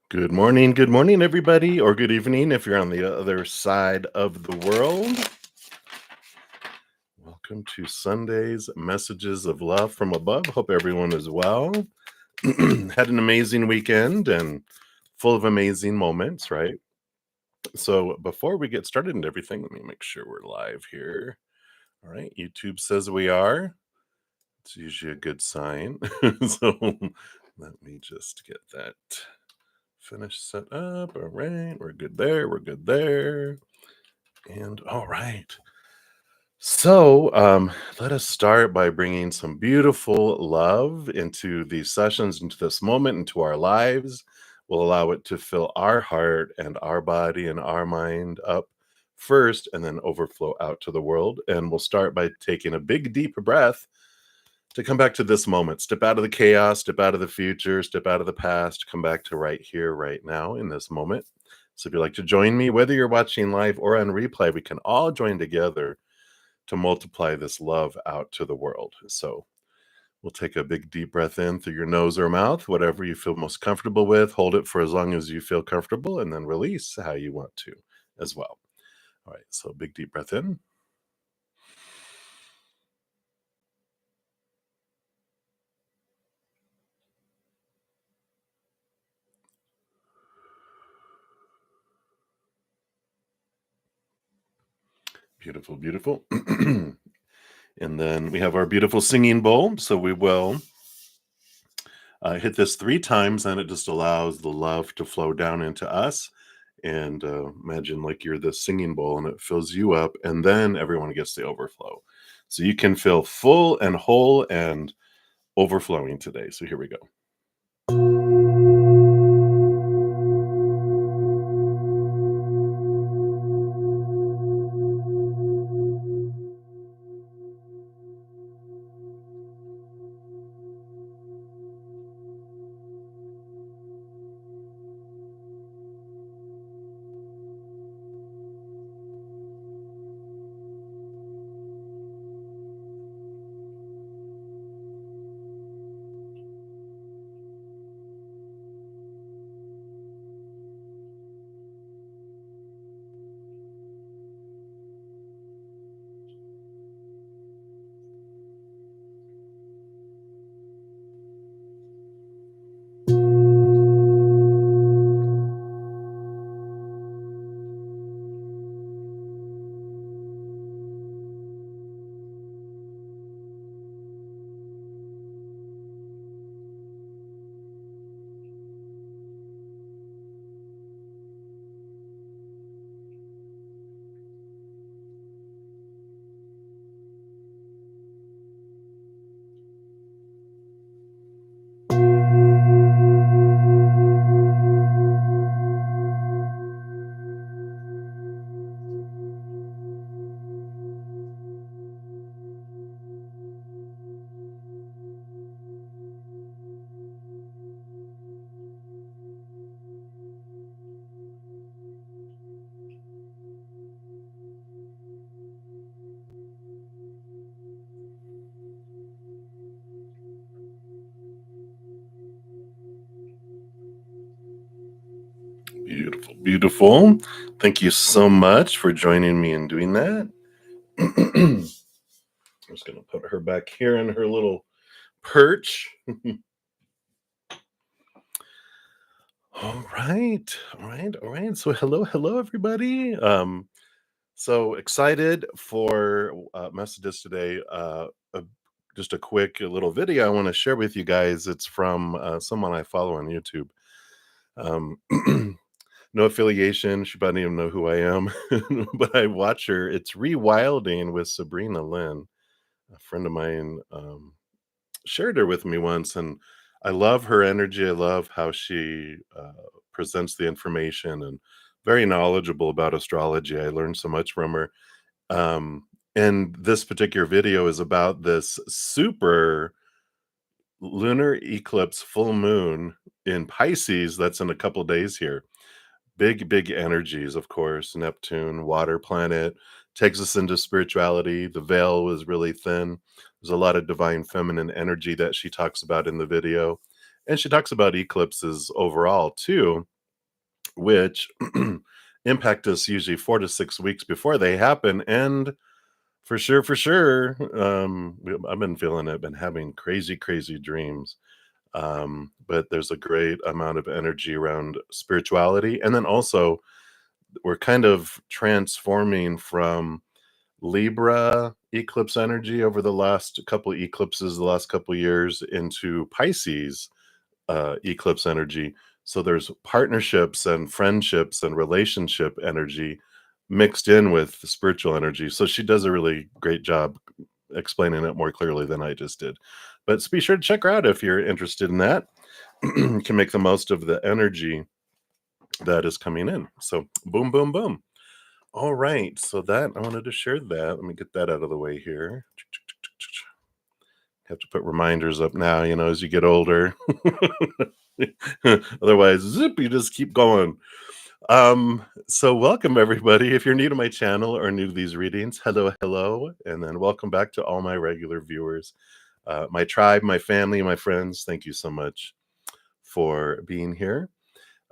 Good morning, everybody, or good evening if you're on the other side of the world. Welcome to Sunday's Messages of Love from Above. Hope everyone is well. Had an amazing weekend and full of amazing moments, right? So, before we get started and everything, let me make sure we're live here. All right, YouTube says we are. It's usually a good sign. So, let me just get that finished set up. All right, we're good there. We're good there. And all right. So, let us start by bringing some beautiful love into these sessions, into this moment, into our lives. We'll allow it to fill our heart and our body and our mind up first and then overflow out to the world. And we'll start by taking a big, deep breath to come back to this moment. Step out of the chaos, step out of the future, step out of the past, come back to right here, right now in this moment. So, if you'd like to join me, whether you're watching live or on replay, we can all join together to multiply this love out to the world. So we'll take a big deep breath in through your nose or mouth, whatever you feel most comfortable with. Hold it for as long as you feel comfortable and then release how you want to as well. All right, so big deep breath in. Beautiful, beautiful. And then we have our beautiful singing bowl. So we will hit this 3 times, and it just allows the love to flow down into us. And imagine like you're the singing bowl and it fills you up, and then everyone gets the overflow. So you can feel full and whole and overflowing today. So here we go. Beautiful, beautiful. Thank you so much for joining me in doing that. I'm just going to put her back here in her little perch. All right, all right, all right. So hello, everybody. So excited for messages today. Just a quick little video I want to share with you guys. It's from someone I follow on YouTube. Um, no affiliation. She probably don't even know who I am, but I watch her. It's Rewilding with Sabrina Lynn. A friend of mine shared her with me once, and I love her energy. I love how she presents the information and very knowledgeable about astrology. I learned so much from her. And this particular video is about this super lunar eclipse full moon in Pisces that's in a couple days here. Big energies, of course. Neptune, water planet, takes us into spirituality. The veil was really thin. There's a lot of divine feminine energy that she talks about in the video. And she talks about eclipses overall too. which impact us usually 4 to 6 weeks before they happen. And for sure, I've been feeling it, been having crazy, crazy dreams. But there's a great amount of energy around spirituality. And then also, we're kind of transforming from Libra eclipse energy over the last couple eclipses, the last couple years, into Pisces eclipse energy. So there's partnerships and friendships and relationship energy mixed in with the spiritual energy. So she does a really great job explaining it more clearly than I just did. But be sure to check her out if you're interested in that. You can make the most of the energy that is coming in. So boom, boom, boom. All right. So that I wanted to share that. Let me get that out of the way here. Have to put reminders up now, as you get older. Otherwise, zip, you just keep going. So welcome everybody. If you're new to my channel or new to these readings, hello, hello, and then welcome back to all my regular viewers, my tribe, my family, my friends. Thank you so much for being here.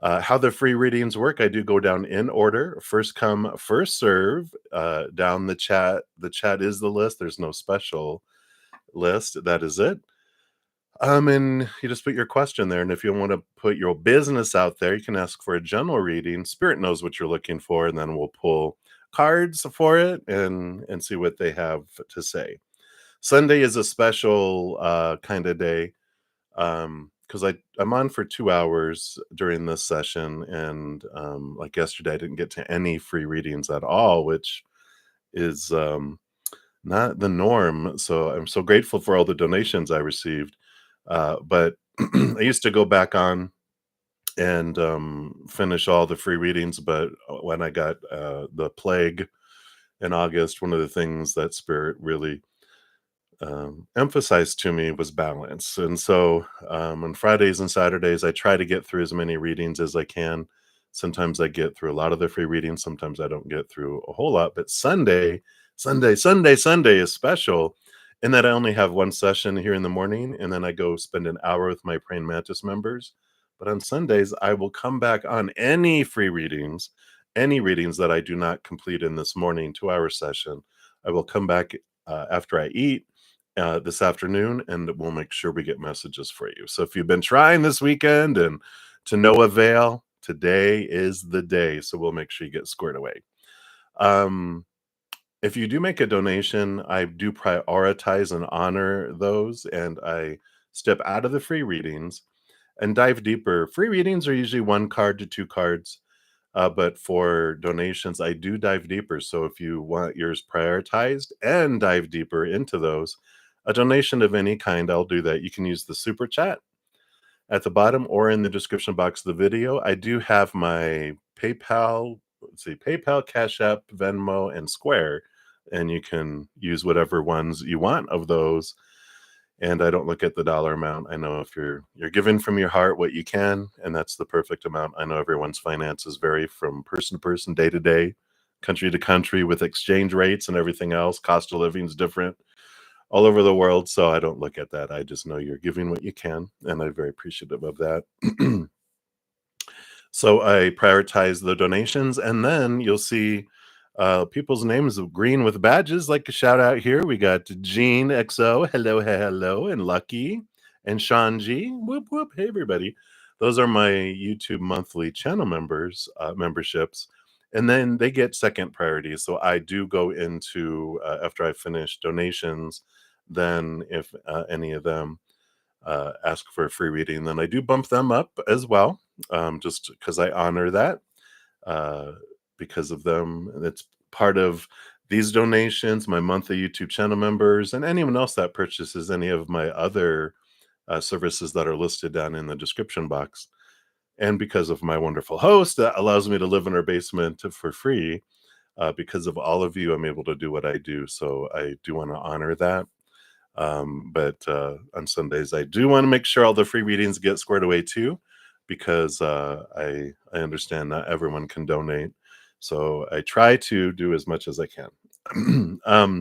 How the free readings work, I do go down in order. First come, first serve. Down the chat. The chat is the list. There's no special list. That is it. And you just put your question there. And if you want to put your business out there, you can ask for a general reading. Spirit knows what you're looking for, and then we'll pull cards for it and see what they have to say. Sunday is a special kind of day because I'm on for 2 hours during this session, and like yesterday, I didn't get to any free readings at all, which is not the norm. So I'm so grateful for all the donations I received. But I used to go back on and finish all the free readings. But when I got the plague in August, one of the things that Spirit really emphasized to me was balance. And so on Fridays and Saturdays, I try to get through as many readings as I can. Sometimes I get through a lot of the free readings. Sometimes I don't get through a whole lot. But Sunday is special in that I only have one session here in the morning, and then I go spend an hour with my Praying Mantis members. But on Sundays, I will come back on any free readings, any readings that I do not complete in this morning 2 hour session. I will come back after I eat this afternoon, and we'll make sure we get messages for you. So if you've been trying this weekend and to no avail, today is the day. So we'll make sure you get squared away. If you do make a donation, I do prioritize and honor those, and I step out of the free readings and dive deeper. Free readings are usually 1 card to 2 cards. But for donations, I do dive deeper. So if you want yours prioritized and dive deeper into those, a donation of any kind, I'll do that. You can use the super chat at the bottom or in the description box of the video. I do have my PayPal, PayPal, Cash App, Venmo, and Square, and you can use whatever ones you want of those. And I don't look at the dollar amount. I know if you're giving from your heart what you can, and that's the perfect amount. I know everyone's finances vary from person to person, day to day, country to country, with exchange rates and everything else. Cost of living is different all over the world. So I don't look at that. I just know you're giving what you can, and I'm very appreciative of that. So I prioritize the donations, and then you'll see people's names of green with badges. Like a shout out here. We got Jean XO, hello, hello, and Lucky, and Sean G. Whoop whoop. Hey everybody. Those are my YouTube monthly channel members, memberships. And then they get second priority. So I do go into after I finish donations, then if any of them ask for a free reading, then I do bump them up as well, just because I honor that because of them. It's part of these donations, my monthly YouTube channel members, and anyone else that purchases any of my other services that are listed down in the description box. And because of my wonderful host that allows me to live in her basement for free, because of all of you, I'm able to do what I do. So I do want to honor that. But on Sundays, I do want to make sure all the free readings get squared away too, because I understand not everyone can donate. So I try to do as much as I can.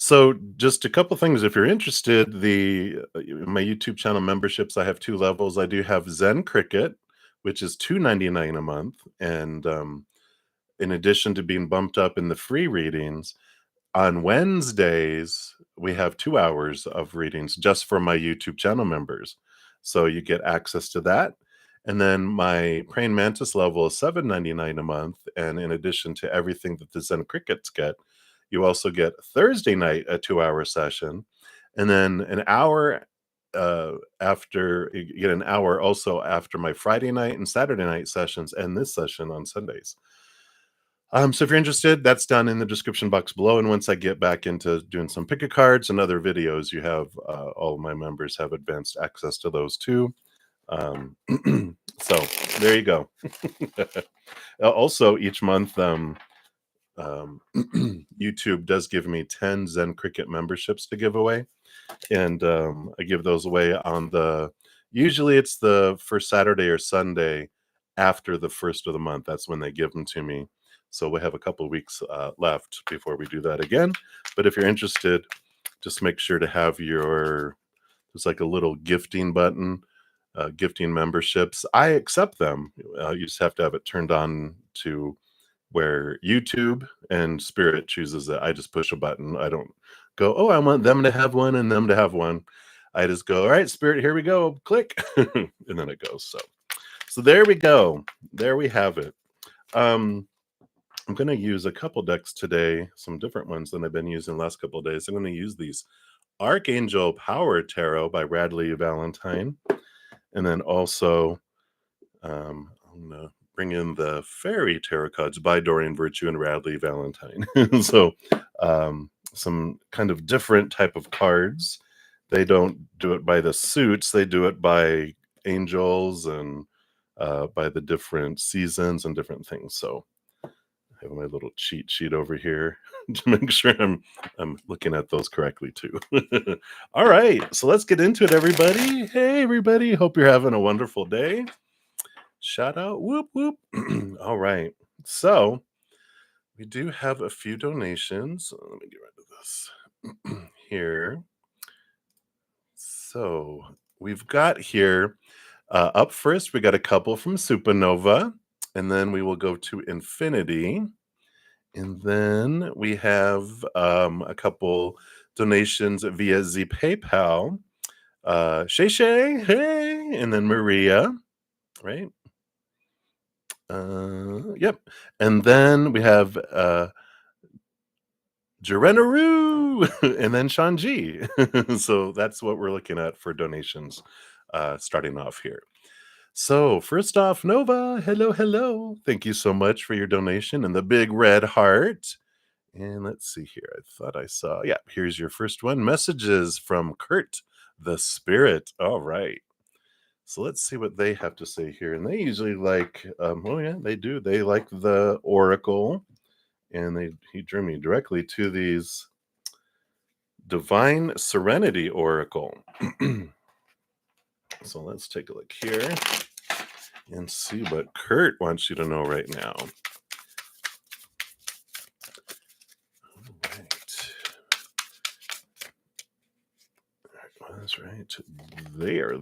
So just a couple things, if you're interested, my YouTube channel memberships, I have 2 levels. I do have Zen Cricket, which is $2.99 a month. And in addition to being bumped up in the free readings, on Wednesdays, we have 2 hours of readings just for my YouTube channel members. So you get access to that. And then my praying mantis level is $7.99 a month. And in addition to everything that the Zen Crickets get, you also get Thursday night a 2 hour session. And then an hour after, you get an hour also after my Friday night and Saturday night sessions, and this session on Sundays. So if you're interested, that's down in the description box below. And once I get back into doing some pick a cards and other videos, you have all of my members have advanced access to those too. So there you go. Also, each month, YouTube does give me 10 Zen Cricket memberships to give away, and I give those away on usually it's the first Saturday or Sunday after the first of the month. That's when they give them to me. So we have a couple of weeks left before we do that again. But if you're interested, just make sure to have there's like a little gifting button, gifting memberships. I accept them. You just have to have it turned on to where YouTube and Spirit chooses it. I just push a button. I don't go, oh, I want them to have one and them to have one. I just go, all right, Spirit, here we go. Click. And then it goes. So there we go. There we have it. I'm going to use a couple decks today, some different ones than I've been using the last couple of days. I'm going to use these Archangel Power Tarot by Radley Valentine. And then also, I'm going to bring in the Fairy Tarot cards by Dorian Virtue and Radley Valentine. So some kind of different type of cards. They don't do it by the suits. They do it by angels and by the different seasons and different things. So I have my little cheat sheet over here to make sure I'm looking at those correctly too. All right, so let's get into it, everybody. Hey, everybody. Hope you're having a wonderful day. Shout out. Whoop, whoop. All right. So we do have a few donations. Let me get rid of this here. So we've got here up first, we got a couple from Supernova, and then we will go to Infinity. And then we have a couple donations via the PayPal. Shay Shay, hey, and then Maria, right? Yep. And then we have Jerenaru, and then Shanji. So that's what we're looking at for donations starting off here. So first off, Nova, hello, hello. Thank you so much for your donation and the big red heart. And let's see here. I thought I saw, yeah, here's your first one. Messages from Kurt, the Spirit. All right. So let's see what they have to say here. And they usually like, oh yeah, they do. They like the Oracle. And he drew me directly to these Divine Serenity Oracle. So let's take a look here and see what Kurt wants you to know right now. All right. That's right. There.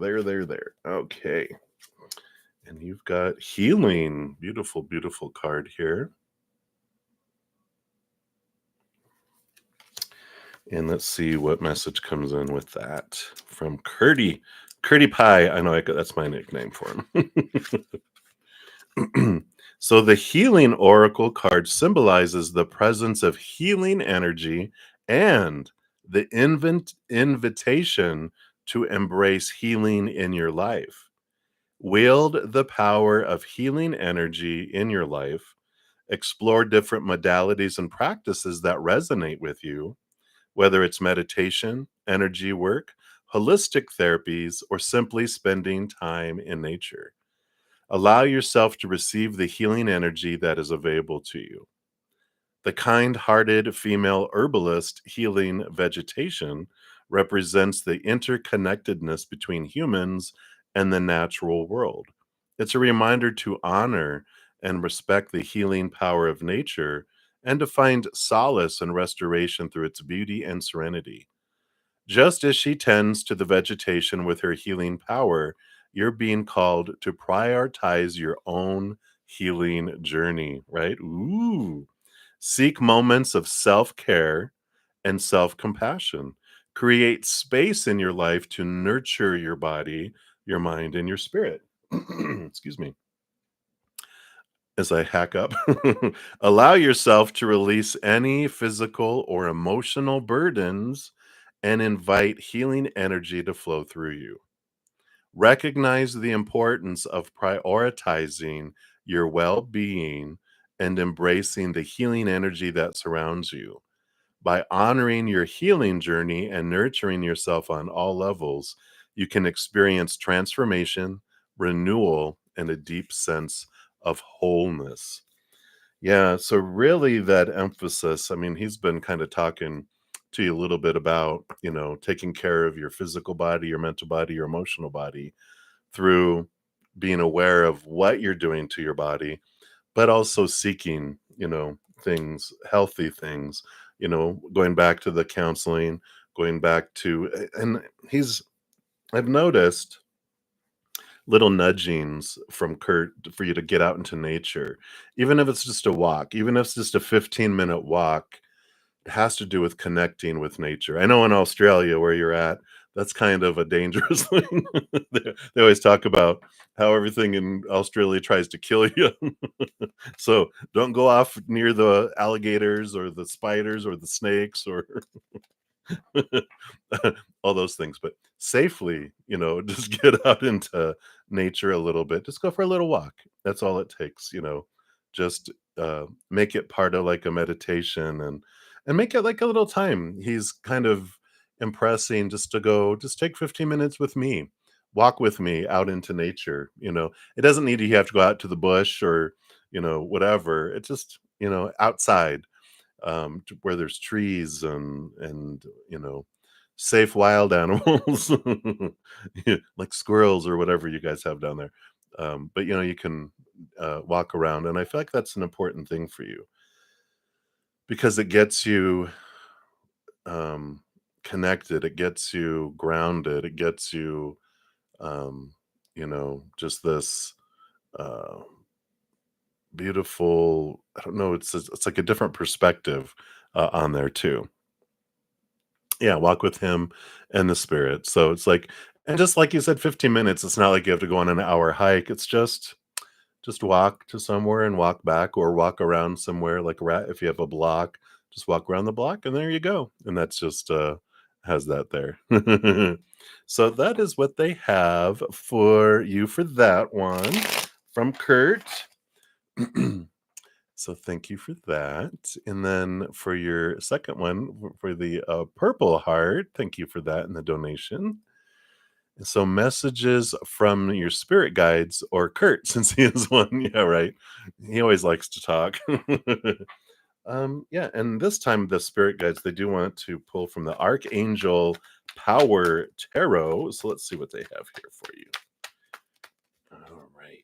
Okay. And you've got healing. Beautiful, beautiful card here. And let's see what message comes in with that from Curdy. Curdy Pie. I know that's my nickname for him. So the healing oracle card symbolizes the presence of healing energy and the invitation to embrace healing in your life. Wield the power of healing energy in your life. Explore different modalities and practices that resonate with you, whether it's meditation, energy work, holistic therapies, or simply spending time in nature. Allow yourself to receive the healing energy that is available to you. The kind-hearted female herbalist healing vegetation represents the interconnectedness between humans and the natural world. It's a reminder to honor and respect the healing power of nature and to find solace and restoration through its beauty and serenity. Just as she tends to the vegetation with her healing power, you're being called to prioritize your own healing journey, right? Ooh. Seek moments of self care and self compassion. Create space in your life to nurture your body, your mind, and your spirit. Excuse me. As I hack up, allow yourself to release any physical or emotional burdens and invite healing energy to flow through you. Recognize the importance of prioritizing your well being and embracing the healing energy that surrounds you. By honoring your healing journey and nurturing yourself on all levels, you can experience transformation, renewal, and a deep sense of wholeness. Yeah, so really that emphasis, I mean, he's been kind of talking to you a little bit about, taking care of your physical body, your mental body, your emotional body through being aware of what you're doing to your body, but also seeking, things, healthy things, going back to the counseling, going back to, and he's, I've noticed little nudgings from Kurt for you to get out into nature, even if it's just a walk, even if it's just a 15-minute walk. It has to do with connecting with nature. I know in Australia where you're at, that's kind of a dangerous thing. They always talk about how everything in Australia tries to kill you. So don't go off near the alligators or the spiders or the snakes or all those things, but safely, just get out into nature a little bit. Just go for a little walk. That's all it takes, just make it part of like a meditation and make it like a little time. He's kind of impressing just to go, just take 15 minutes with me, walk with me out into nature. It doesn't need you have to go out to the bush or, whatever. It's just, outside where there's trees and safe wild animals yeah, like squirrels or whatever you guys have down there. But you can walk around, and I feel like that's an important thing for you because it gets you um, connected, it gets you grounded, it gets you just this uh, beautiful. I don't know. It's like a different perspective on there too. Yeah, walk with him and the spirit. So it's like, and just like you said, 15 minutes, it's not like you have to go on an hour hike. It's just walk to somewhere and walk back or walk around somewhere like rat if you have a block, just walk around the block and there you go. And that's just has that there. So that is what they have for you for that one from Kurt. So thank you for that. And then for your second one, for the Purple Heart, thank you for that and the donation. And so messages from your spirit guides or Kurt, since he is one. Yeah, right. He always likes to talk. Yeah, and this time the spirit guides, they do want to pull from the Archangel Power Tarot. So let's see what they have here for you. All right.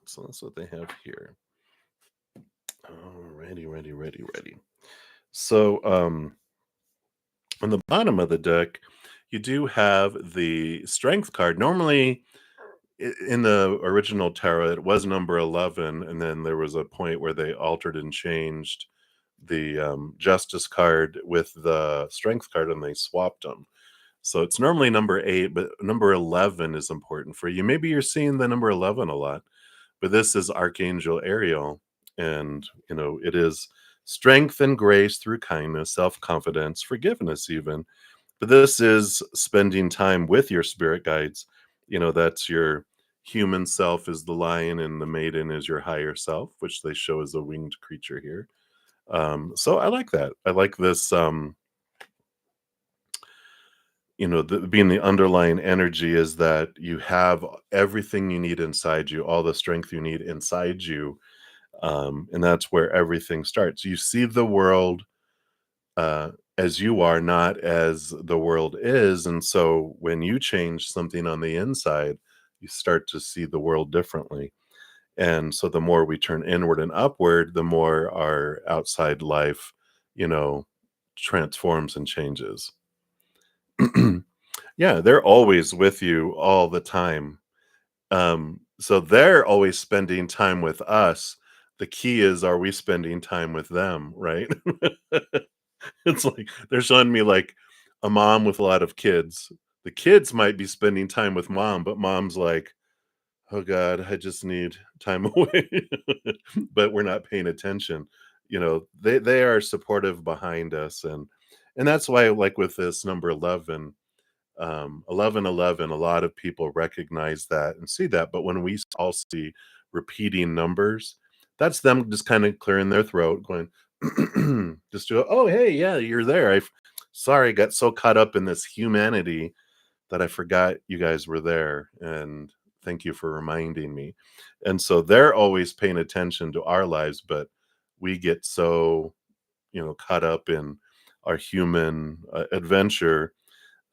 So that's what they have here. Ready, ready, ready, ready. So, on the bottom of the deck, you do have the Strength card. Normally, in the original tarot, it was number 11, and then there was a point where they altered and changed the Justice card with the Strength card, and they swapped them. So it's normally number 8, but number 11 is important for you. Maybe you're seeing the number 11 a lot. But this is Archangel Ariel, and it is strength and grace through kindness, self-confidence, forgiveness even. But this is spending time with your spirit guides. That's your human self is the lion and the maiden is your higher self, which they show as a winged creature here. So I like that. I like this being the underlying energy is that you have everything you need inside you, all the strength you need inside you, and that's where everything starts. You see the world as you are, not as the world is. And so when you change something on the inside, you start to see the world differently. And so the more we turn inward and upward, the more our outside life, you know, transforms and changes. Yeah, they're always with you all the time. So they're always spending time with us. The key is, are we spending time with them, right? It's like they're showing me like a mom with a lot of kids. The kids might be spending time with mom, but mom's like, "Oh god, I just need time away." But we're not paying attention. They are supportive behind us, and that's why, like, with this number 11, 1111, a lot of people recognize that and see that, but when we all see repeating numbers, that's them just kinda clearing their throat, going, just do, "Oh, hey, yeah, you're there. Sorry, I got so caught up in this humanity that I forgot you guys were there, and thank you for reminding me." And so they're always paying attention to our lives, but we get so, caught up in our human, adventure,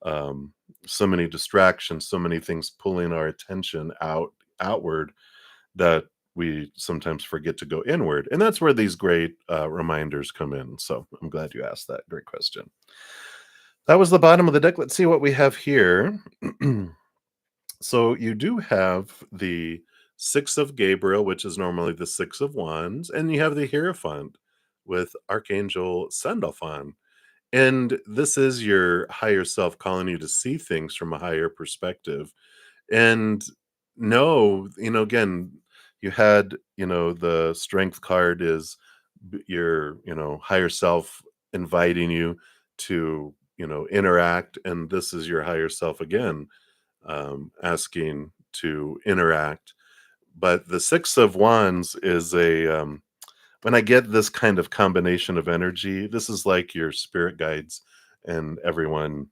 um, so many distractions, so many things pulling our attention outward, that we sometimes forget to go inward. And that's where these great reminders come in. So I'm glad you asked that. Great question. That was the bottom of the deck. Let's see what we have here. So you do have the Six of Gabriel, which is normally the Six of Wands, and you have the Hierophant with Archangel Sandalphon. And this is your higher self calling you to see things from a higher perspective. And no, again, you had, the strength card is your, higher self inviting you to, interact. And this is your higher self again, asking to interact. But the Six of Wands is when I get this kind of combination of energy, this is like your spirit guides and everyone,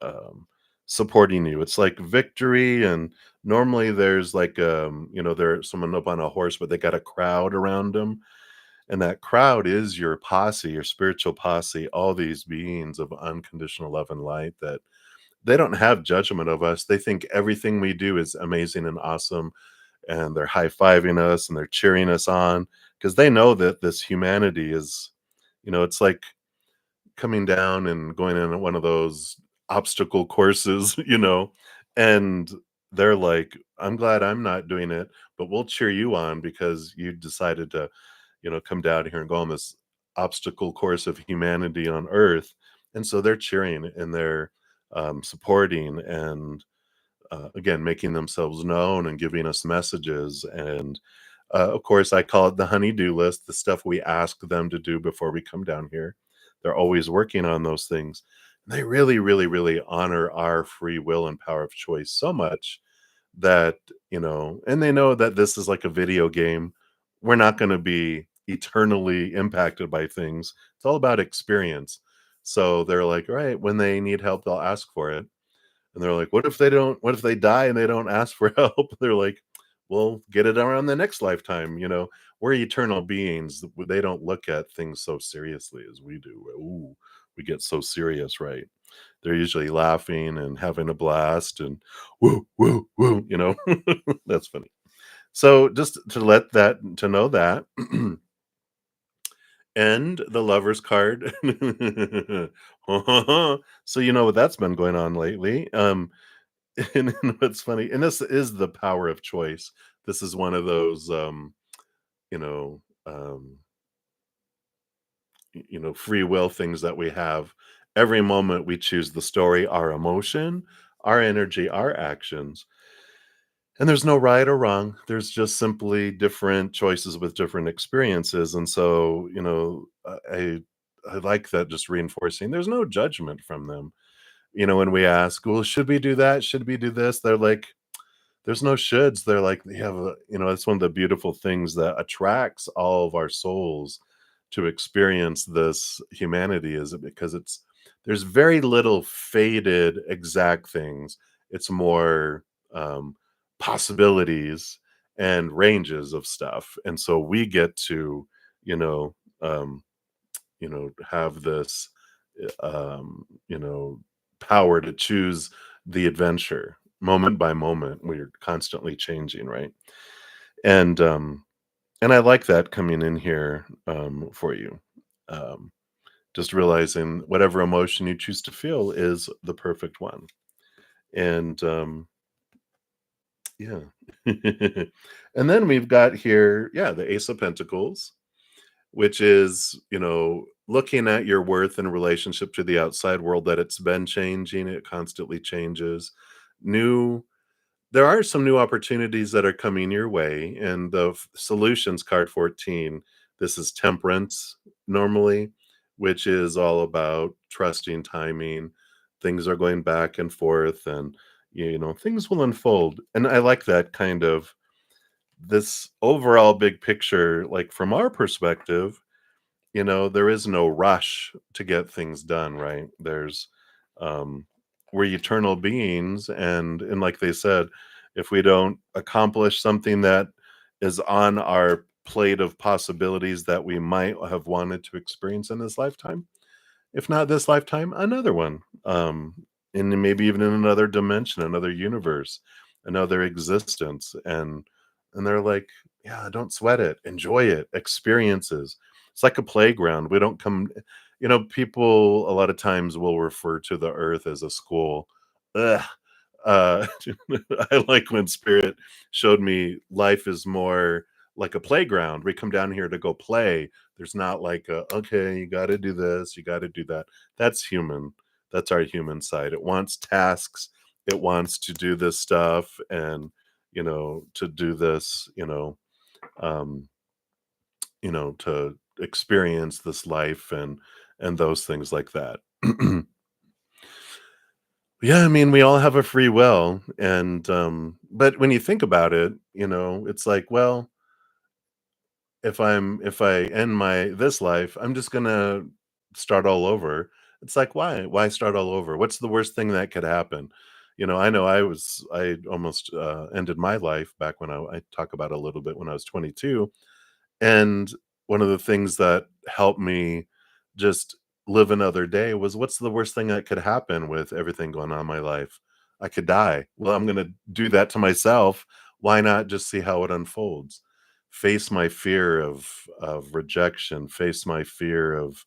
um, supporting you. It's like victory, and normally there's like, there's someone up on a horse, but they got a crowd around them, and that crowd is your posse, your spiritual posse, all these beings of unconditional love and light that they don't have judgment of us. They think everything we do is amazing and awesome, and they're high-fiving us and they're cheering us on because they know that this humanity is, it's like coming down and going in one of those obstacle courses, and they're like, "I'm glad I'm not doing it, but we'll cheer you on because you decided to, come down here and go on this obstacle course of humanity on Earth." And so they're cheering and they're, supporting and, again, making themselves known and giving us messages. And of course, I call it the honey-do list, the stuff we ask them to do before we come down here. They're always working on those things. They really, really, really honor our free will and power of choice so much that, and they know that this is like a video game. We're not going to be eternally impacted by things. It's all about experience. So they're like, all right, when they need help, they'll ask for it. And they're like, what if they die and they don't ask for help? They're like, well, get it around the next lifetime. We're eternal beings. They don't look at things so seriously as we do. Ooh, we get so serious, right? They're usually laughing and having a blast and woo, woo, woo, that's funny. So just to know that, and the lover's card. So you know what that's been going on lately. And what's funny, and this is the power of choice. This is one of those, you know, um, free will things that we have. Every moment we choose the story, our emotion, our energy, our actions. And there's no right or wrong. There's just simply different choices with different experiences. And so, I like that, just reinforcing there's no judgment from them. When we ask, well, should we do that? Should we do this? They're like, there's no shoulds. They're like, they have it's one of the beautiful things that attracts all of our souls to experience this humanity, is it because there's very little faded exact things. It's more, um, possibilities and ranges of stuff. And so we get to, you know, um, have this, power to choose the adventure moment by moment. We're constantly changing, right? And I like that coming in here, for you. Just realizing whatever emotion you choose to feel is the perfect one. And yeah. And then we've got here, yeah, the Ace of Pentacles, which is, looking at your worth in relationship to the outside world, that it's been changing, it constantly changes. New There are some new opportunities that are coming your way, and the solutions card 14, this is temperance normally, which is all about trusting timing. Things are going back and forth, and things will unfold. And I like that kind of this overall big picture, like from our perspective. There is no rush to get things done, right? Um, we're eternal beings, and like they said, if we don't accomplish something that is on our plate of possibilities that we might have wanted to experience in this lifetime, if not this lifetime, another one. And then maybe even in another dimension, another universe, another existence. And they're like, yeah, don't sweat it. Enjoy it. Experiences. It's like a playground. We don't come, people a lot of times will refer to the earth as a school. Ugh. Uh, I like when Spirit showed me life is more like a playground. We come down here to go play. There's not like okay, you got to do this, you got to do that. That's human. That's our human side. It wants tasks. It wants to do this stuff, and to do this. Um, to experience this life, and those things like that. Yeah, I mean, we all have a free will, and but when you think about it, it's like, well, if I end my this life, I'm just gonna start all over. It's like, why start all over? What's the worst thing that could happen? I know I almost ended my life back when I talk about a little bit when I was 22. And one of the things that helped me just live another day was, what's the worst thing that could happen with everything going on in my life? I could die. Well, I'm going to do that to myself. Why not just see how it unfolds? Face my fear of rejection, face my fear of,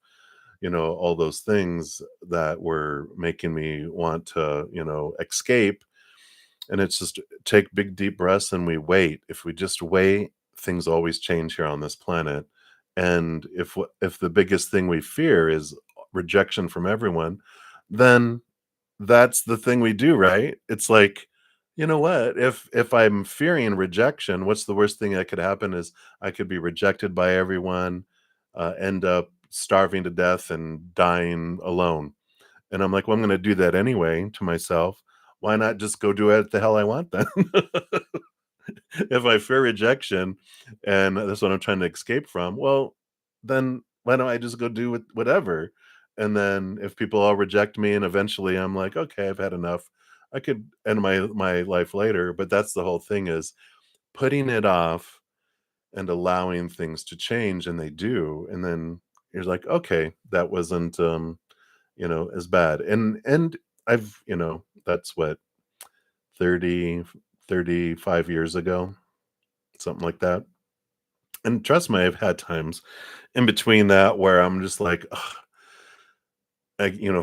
all those things that were making me want to, escape. And it's just take big deep breaths and we wait. If we just wait, things always change here on this planet. And if the biggest thing we fear is rejection from everyone, then that's the thing we do, right? It's like, you know what? If I'm fearing rejection, what's the worst thing that could happen is I could be rejected by everyone, end up starving to death and dying alone. And I'm like, well, I'm going to do that anyway to myself. Why not just go do it the hell I want then? If I fear rejection and that's what I'm trying to escape from, well, then why don't I just go do whatever? And then if people all reject me and eventually I'm like, okay, I've had enough. I could end my life later, but that's the whole thing, is putting it off and allowing things to change, and they do. And then you're like, okay, that wasn't as bad. And I've, that's what, 30, 35 years ago, something like that. And trust me, I've had times in between that where I'm just like, ugh,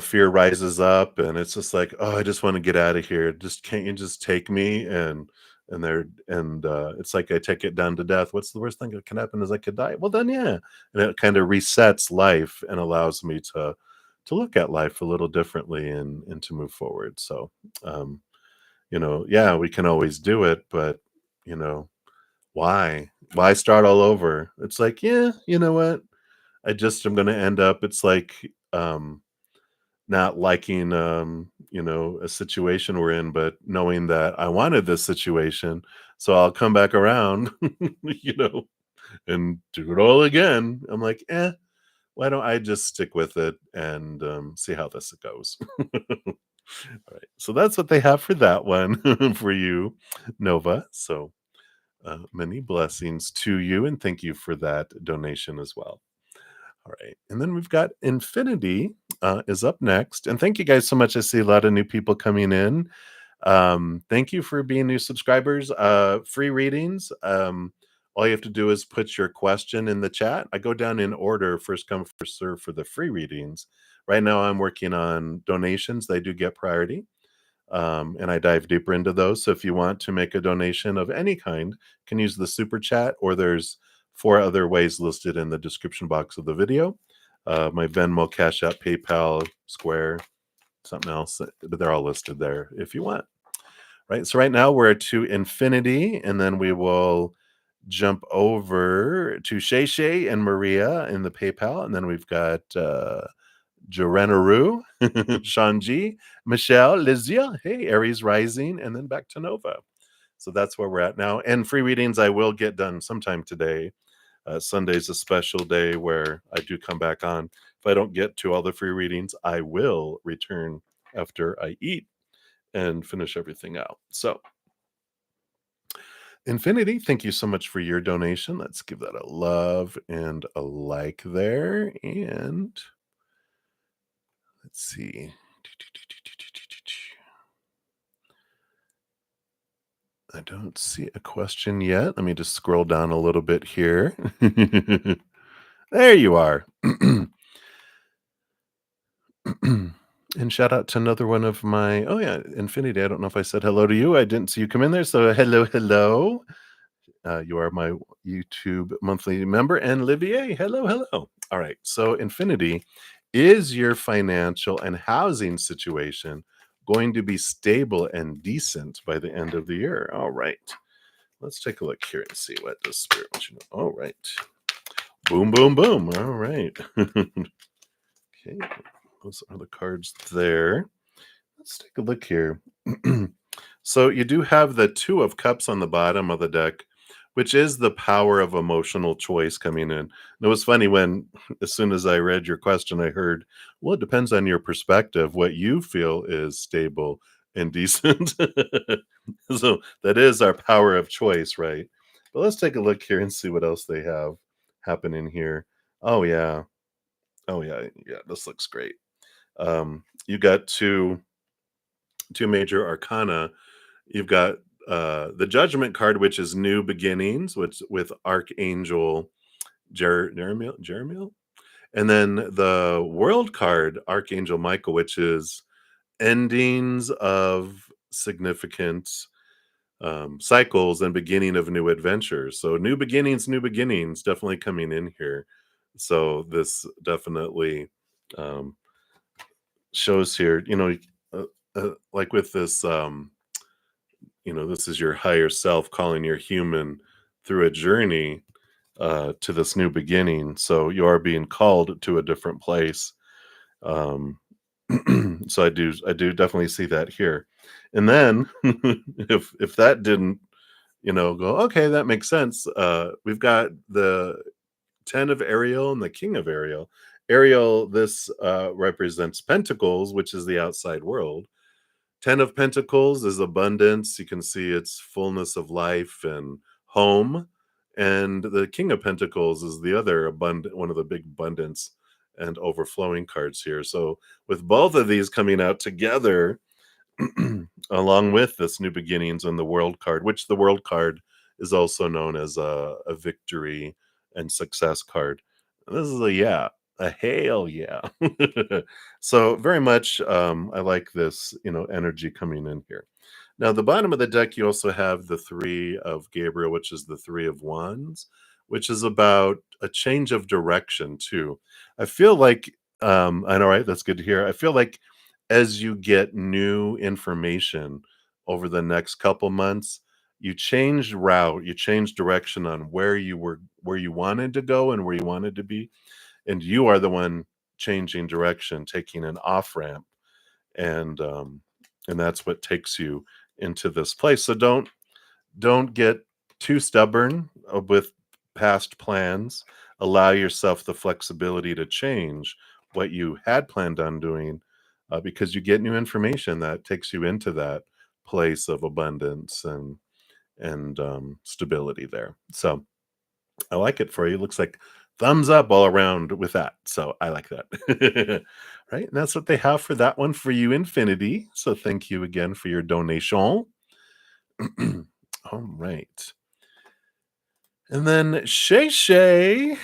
fear rises up, and it's just like, oh, I just want to get out of here. Just can't you just take me? And it's like I take it down to death. What's the worst thing that can happen is I could die. Well, then yeah, and it kind of resets life and allows me to look at life a little differently and to move forward. So, um, yeah, we can always do it, but you know, why start all over? It's like, yeah, you know what? I just am gonna end up, it's like, not liking, a situation we're in, but knowing that I wanted this situation, so I'll come back around, you know, and do it all again. I'm like, why don't I just stick with it and see how this goes? All right, so that's what they have for that one for you, Nova. So many blessings to you, and thank you for that donation as well. All right. And then we've got Infinity is up next. And thank you guys so much. I see a lot of new people coming in. Thank you for being new subscribers. Free readings. All you have to do is put your question in the chat. I go down in order, first come, first serve for the free readings. Right now, I'm working on donations. They do get priority. and I dive deeper into those. So if you want to make a donation of any kind, you can use the super chat, or there's 4 other ways listed in the description box of the video. My Venmo, Cash App, PayPal, Square, something else, but they're all listed there if you want. Right. So right now we're to infinity, and then we will jump over to Shay Shay and Maria in the PayPal, and then we've got Jorenaru, Shanji, Michelle, Lizia, hey, Aries Rising, and then back to Nova. So that's where we're at now. And free readings I will get done sometime today. Sunday's a special day where I do come back on. If I don't get to all the free readings, I will return after I eat and finish everything out. So, Infinity, thank you so much for your donation. Let's give that a love and a like there. And let's see. I don't see a question yet. Let me just scroll down a little bit here. There you are. And shout out to another one of my, oh yeah, Infinity. I don't know if I said hello to you. I didn't see you come in there. So hello, hello. You are my YouTube monthly member. And Livier, hello, hello. All right. So Infinity, is your financial and housing situation going to be stable and decent by the end of the year? All right. Let's take a look here and see what the spirit wants you to know. All right. Boom, boom, boom. All right. Okay. Those are the cards there. Let's take a look here. So you do have the 2 of Cups on the bottom of the deck, which is the power of emotional choice coming in. And it was funny when, as soon as I read your question, I heard, well, it depends on your perspective, what you feel is stable and decent. So that is our power of choice, right? But let's take a look here and see what else they have happening here. Oh, yeah. Oh, yeah. Yeah, this looks great. You got two major arcana. You've got the Judgment card, which is new beginnings, which with Archangel Jeremiel, and then the World card, Archangel Michael, which is endings of significant cycles and beginning of new adventures. So new beginnings, definitely coming in here. So this definitely um, shows here, like with this, this is your higher self calling your human through a journey to this new beginning. So you are being called to a different place. Um, so I do definitely see that here. And then if that didn't, go, okay, that makes sense. We've got the 10 of Ariel and the King of Ariel. Ariel, this represents Pentacles, which is the outside world. 10 of Pentacles is abundance. You can see it's fullness of life and home. And the King of Pentacles is the other abundant, one of the big abundance and overflowing cards here. So with both of these coming out together, along with this new beginnings and the world card, which the world card is also known as a victory and success card. This is a hail yeah. So very much I like this, energy coming in here. Now the bottom of the deck, you also have the 3 of Gabriel, which is the 3 of Wands, which is about a change of direction too. I feel like I know, right? That's good to hear. I feel like as you get new information over the next couple months, you change route, you change direction on where you wanted to go and where you wanted to be, and you are the one changing direction, taking an off ramp, and that's what takes you into this place. So don't get too stubborn with past plans. Allow yourself the flexibility to change what you had planned on doing, because you get new information that takes you into that place of abundance and stability there. So I like it for you. Looks like thumbs up all around with that. So I like that. Right. And that's what they have for that one for you, Infinity. So thank you again for your donation. All right. And then Shay Shay,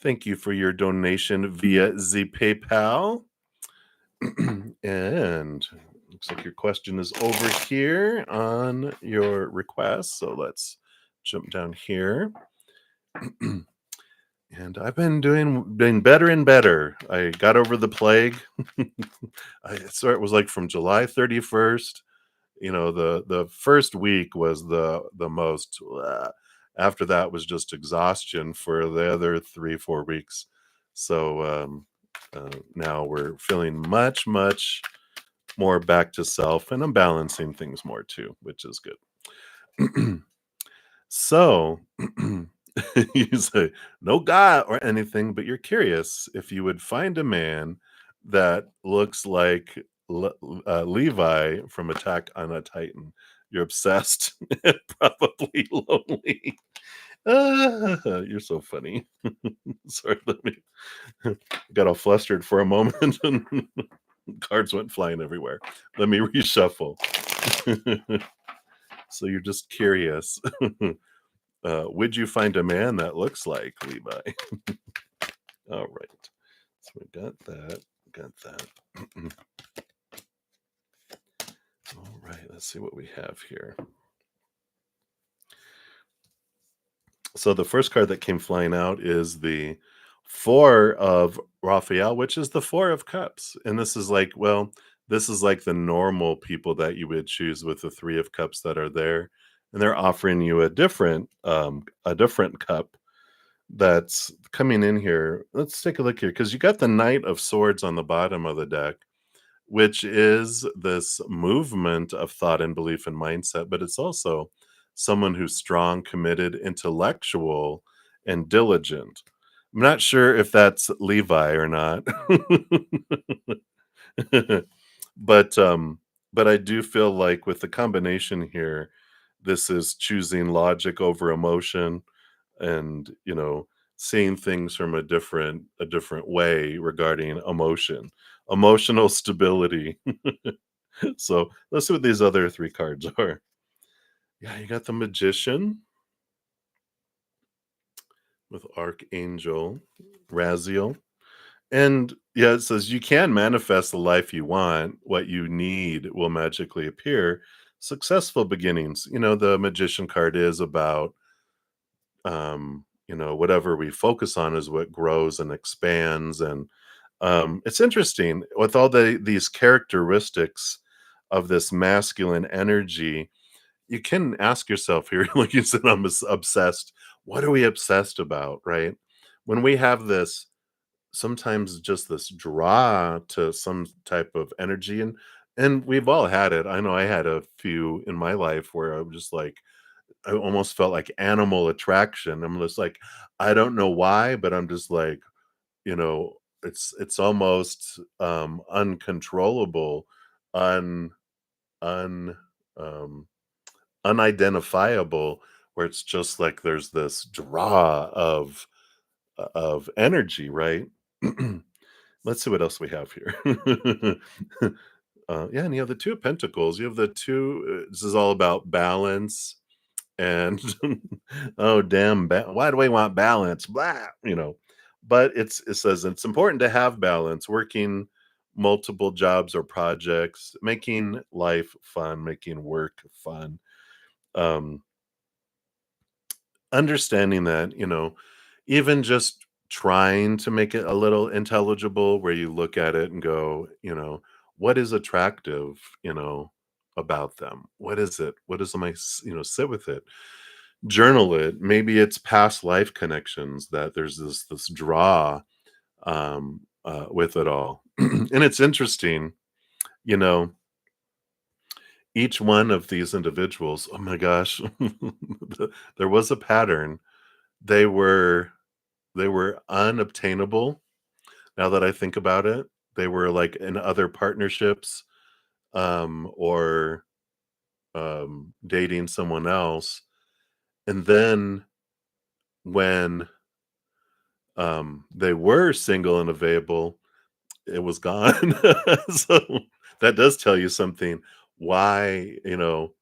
thank you for your donation via the PayPal. And looks like your question is over here on your request. So let's jump down here. And I've been better and better. I got over the plague. It was like from July 31st. The first week was the most. After that was just exhaustion for the other 3 4 weeks. So now we're feeling much more back to self, and I'm balancing things more too, which is good. So you say no God or anything, but you're curious if you would find a man that looks like Levi from Attack on a Titan. You're obsessed and probably lonely. You're so funny. Sorry, let me got all flustered for a moment and cards went flying everywhere. Let me reshuffle. So you're just curious. Would you find a man that looks like Levi? All right. So we got that. Got that. All right. Let's see what we have here. So the first card that came flying out is the Four of Raphael, which is the Four of Cups. And this is like, well, this is like the normal people that you would choose with the Three of Cups that are there. And they're offering you a different cup that's coming in here. Let's take a look here because you got the Knight of Swords on the bottom of the deck, which is this movement of thought and belief and mindset, but it's also someone who's strong, committed, intellectual, and diligent. I'm not sure if that's Levi or not. but but I do feel like with the combination here, this is choosing logic over emotion and seeing things from a different way regarding emotional stability. So let's see what these other three cards are. Yeah, you got the Magician with Archangel Raziel. And yeah, it says you can manifest the life you want. What you need will magically appear. Successful beginnings. The Magician card is about whatever we focus on is what grows and expands. And it's interesting with all these characteristics of this masculine energy. You can ask yourself here, like you said, I'm obsessed. What are we obsessed about, right? When we have this, sometimes just this draw to some type of energy, and we've all had it. I know I had a few in my life where I'm just like, I almost felt like animal attraction. I'm just like, I don't know why, but I'm just like, it's almost uncontrollable, un un unidentifiable, where it's just like there's this draw of energy, right? Let's see what else we have here. Yeah, and you have the Two of Pentacles. You have the two. This is all about balance and oh damn, why do we want balance? Blah, but it says it's important to have balance, working multiple jobs or projects, making life fun, making work fun. Um, Understanding that, even just trying to make it a little intelligible where you look at it and go, what is attractive, about them? What is it? What is my, sit with it, journal it. Maybe it's past life connections that there's this draw with it all. And it's interesting, you know, each one of these individuals, oh my gosh, there was a pattern. They were they were unobtainable. Now that I think about it, they were like in other partnerships, or dating someone else. And then when they were single and available, it was gone. So that does tell you something. Why, and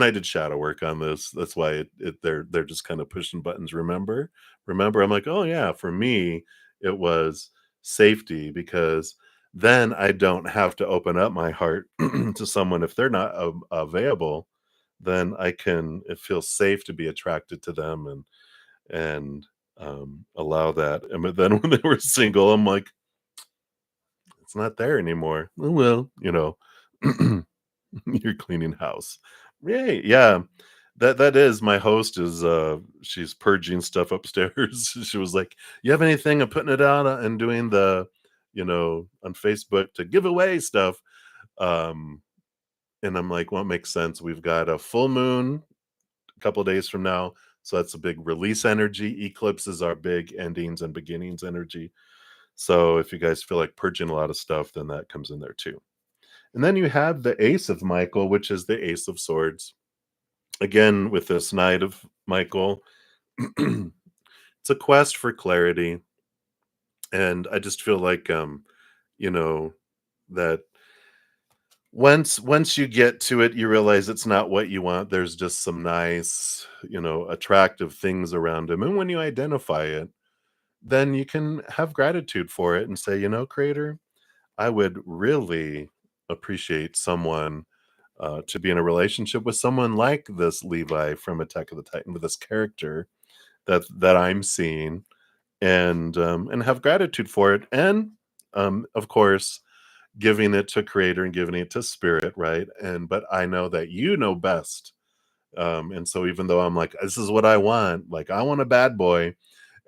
I did shadow work on this. That's why they're just kind of pushing buttons. Remember, I'm like, oh yeah, for me, it was safety because then I don't have to open up my heart to someone if they're not available. Then it feels safe to be attracted to them and allow that. And but then when they were single, I'm like, it's not there anymore. Oh, well, you're cleaning house. Right, yeah. That is my host is, she's purging stuff upstairs. She was like, "You have anything?" I'm putting it out and doing on Facebook to give away stuff. Um, and I'm like, "Well, it makes sense. We've got a full moon a couple days from now, so that's a big release energy. Eclipses are big endings and beginnings energy. So if you guys feel like purging a lot of stuff, then that comes in there too." And then you have the Ace of Michael, which is the Ace of Swords. Again, with this Knight of Michael, it's a quest for clarity. And I just feel like, you know, that once you get to it, you realize it's not what you want. There's just some nice, attractive things around him. And when you identify it, then you can have gratitude for it and say, Creator, I would really appreciate someone to be in a relationship with someone like this Levi from Attack of the Titan, with this character that I'm seeing, and have gratitude for it, and of course, giving it to Creator and giving it to Spirit, right? And but I know that you know best, and so even though I'm like, this is what I want, like I want a bad boy,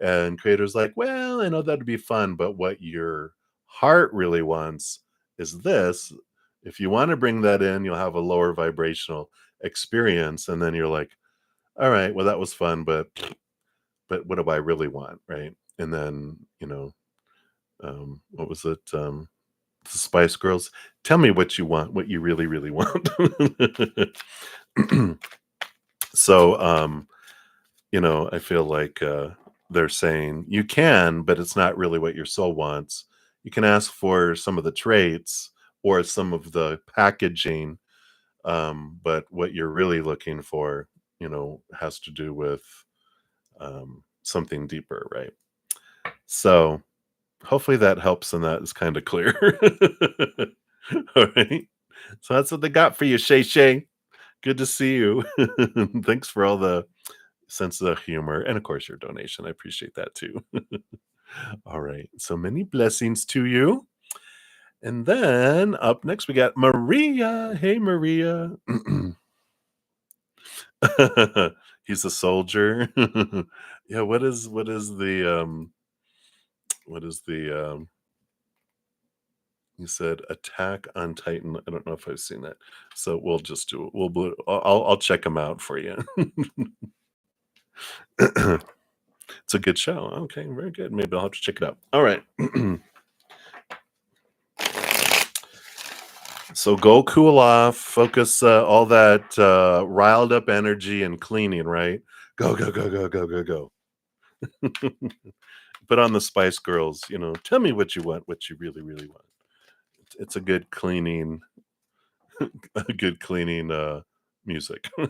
and Creator's like, well, I know that'd be fun, but what your heart really wants is this. If you want to bring that in, you'll have a lower vibrational experience. And then you're like, all right, well, that was fun, but what do I really want? Right. And then, what was it? The Spice Girls. Tell me what you want, what you really, really want. So, I feel like they're saying you can, but it's not really what your soul wants. You can ask for some of the traits or some of the packaging, but what you're really looking for, has to do with something deeper, right? So hopefully that helps and that is kind of clear. All right. So that's what they got for you, Shay Shay. Good to see you. Thanks for all the sense of humor and, of course, your donation. I appreciate that too. All right. So many blessings to you. And then up next, we got Maria. Hey, Maria. He's a soldier. Yeah. What is the you said Attack on Titan. I don't know if I've seen that. So we'll just do it. I'll check them out for you. It's a good show. Okay, very good. Maybe I'll have to check it out. All right. So go cool off, focus all that riled up energy and cleaning, right? Go, go, go, go, go, go, go. Put on the Spice Girls, tell me what you want, what you really, really want. It's a good cleaning, a good cleaning music. All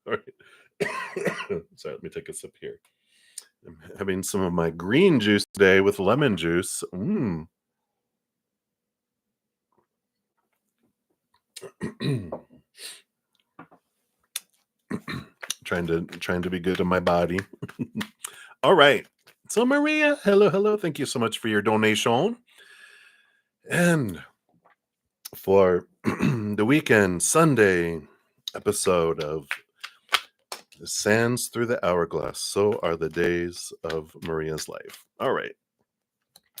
right. Sorry, let me take a sip here. I'm having some of my green juice today with lemon juice. trying to be good to my body. All right. So Maria, hello, hello. Thank you so much for your donation. And for the weekend Sunday episode of The Sands Through the Hourglass, so are the days of Maria's life. All right.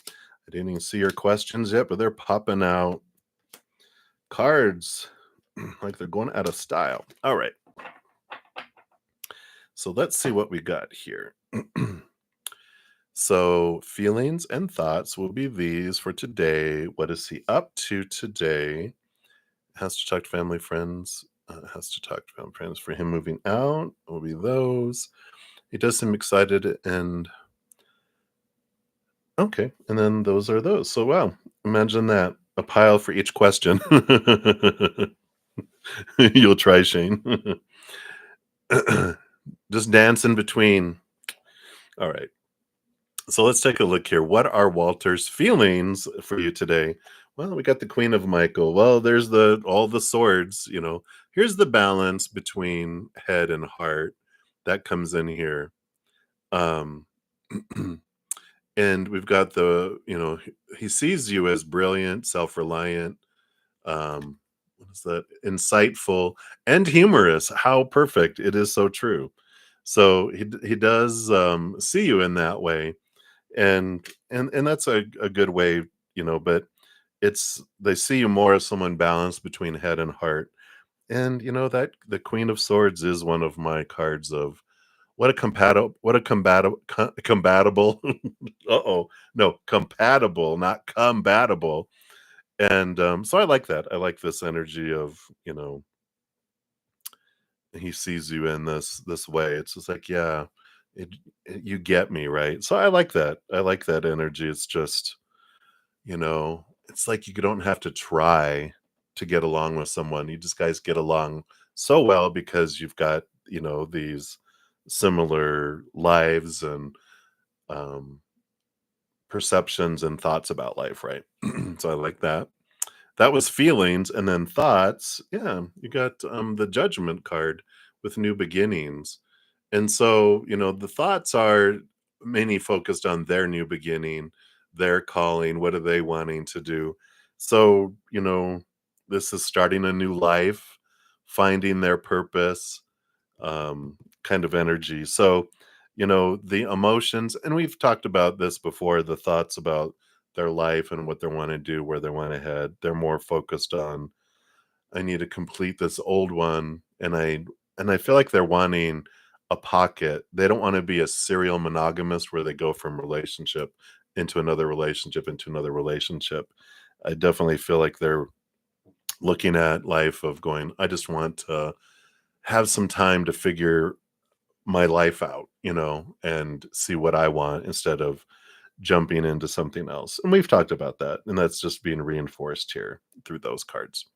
I didn't even see your questions yet, but they're popping out cards like they're going out of style. All right. So let's see what we got here. So feelings and thoughts will be these for today. What is he up to today? Has to talk to family, friends. Has to talk to family, friends. For him moving out will be those. He does seem excited and okay. And then those are those. So wow, imagine that. A pile for each question. You'll try, Shane. Just dance in between. All right. So let's take a look here. What are Walter's feelings for you today? Well, we got the Queen of Michael. Well, there's the all the swords, Here's the balance between head and heart that comes in here. Um and we've got he sees you as brilliant, self-reliant, what is that? Insightful and humorous. How perfect. It is so true. So he does see you in that way, and that's a good way, but it's they see you more as someone balanced between head and heart. And that the Queen of Swords is one of my cards of what a compatible uh-oh, no, compatible, not combatable. And so I like that. I like this energy of, he sees you in this way. It's just like, yeah, you get me, right? So I like that. I like that energy. It's just, it's like you don't have to try to get along with someone. You just guys get along so well because you've got, these similar lives and um, perceptions and thoughts about life, right? So I like that. That was feelings, and then thoughts. Yeah, you got the judgment card with new beginnings. And so, the thoughts are mainly focused on their new beginning, their calling, what are they wanting to do? So, this is starting a new life, finding their purpose, kind of energy. So, the emotions, and we've talked about this before, the thoughts about their life and what they want to do, where they want to head. They're more focused on, I need to complete this old one, and I feel like they're wanting a pocket. They don't want to be a serial monogamist where they go from relationship into another relationship into another relationship. I definitely feel like they're looking at life of going, I just want to have some time to figure my life out, and see what I want instead of jumping into something else. And we've talked about that, and that's just being reinforced here through those cards.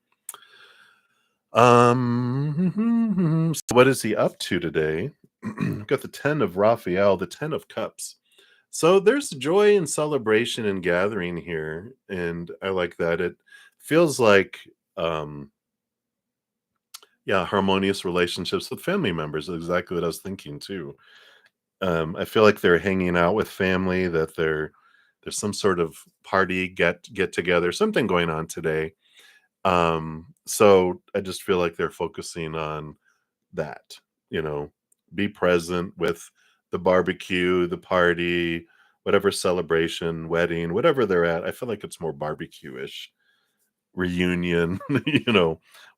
So what is he up to today? Got the 10 of Raphael, the 10 of Cups. So there's joy and celebration and gathering here, and I like that. It feels like yeah, harmonious relationships with family members is exactly what I was thinking too. I feel like they're hanging out with family, that there's some sort of party, get together, something going on today. So I just feel like they're focusing on that, you know, be present with the barbecue, the party, whatever celebration, wedding, whatever they're at. I feel like it's more barbecue-ish, reunion,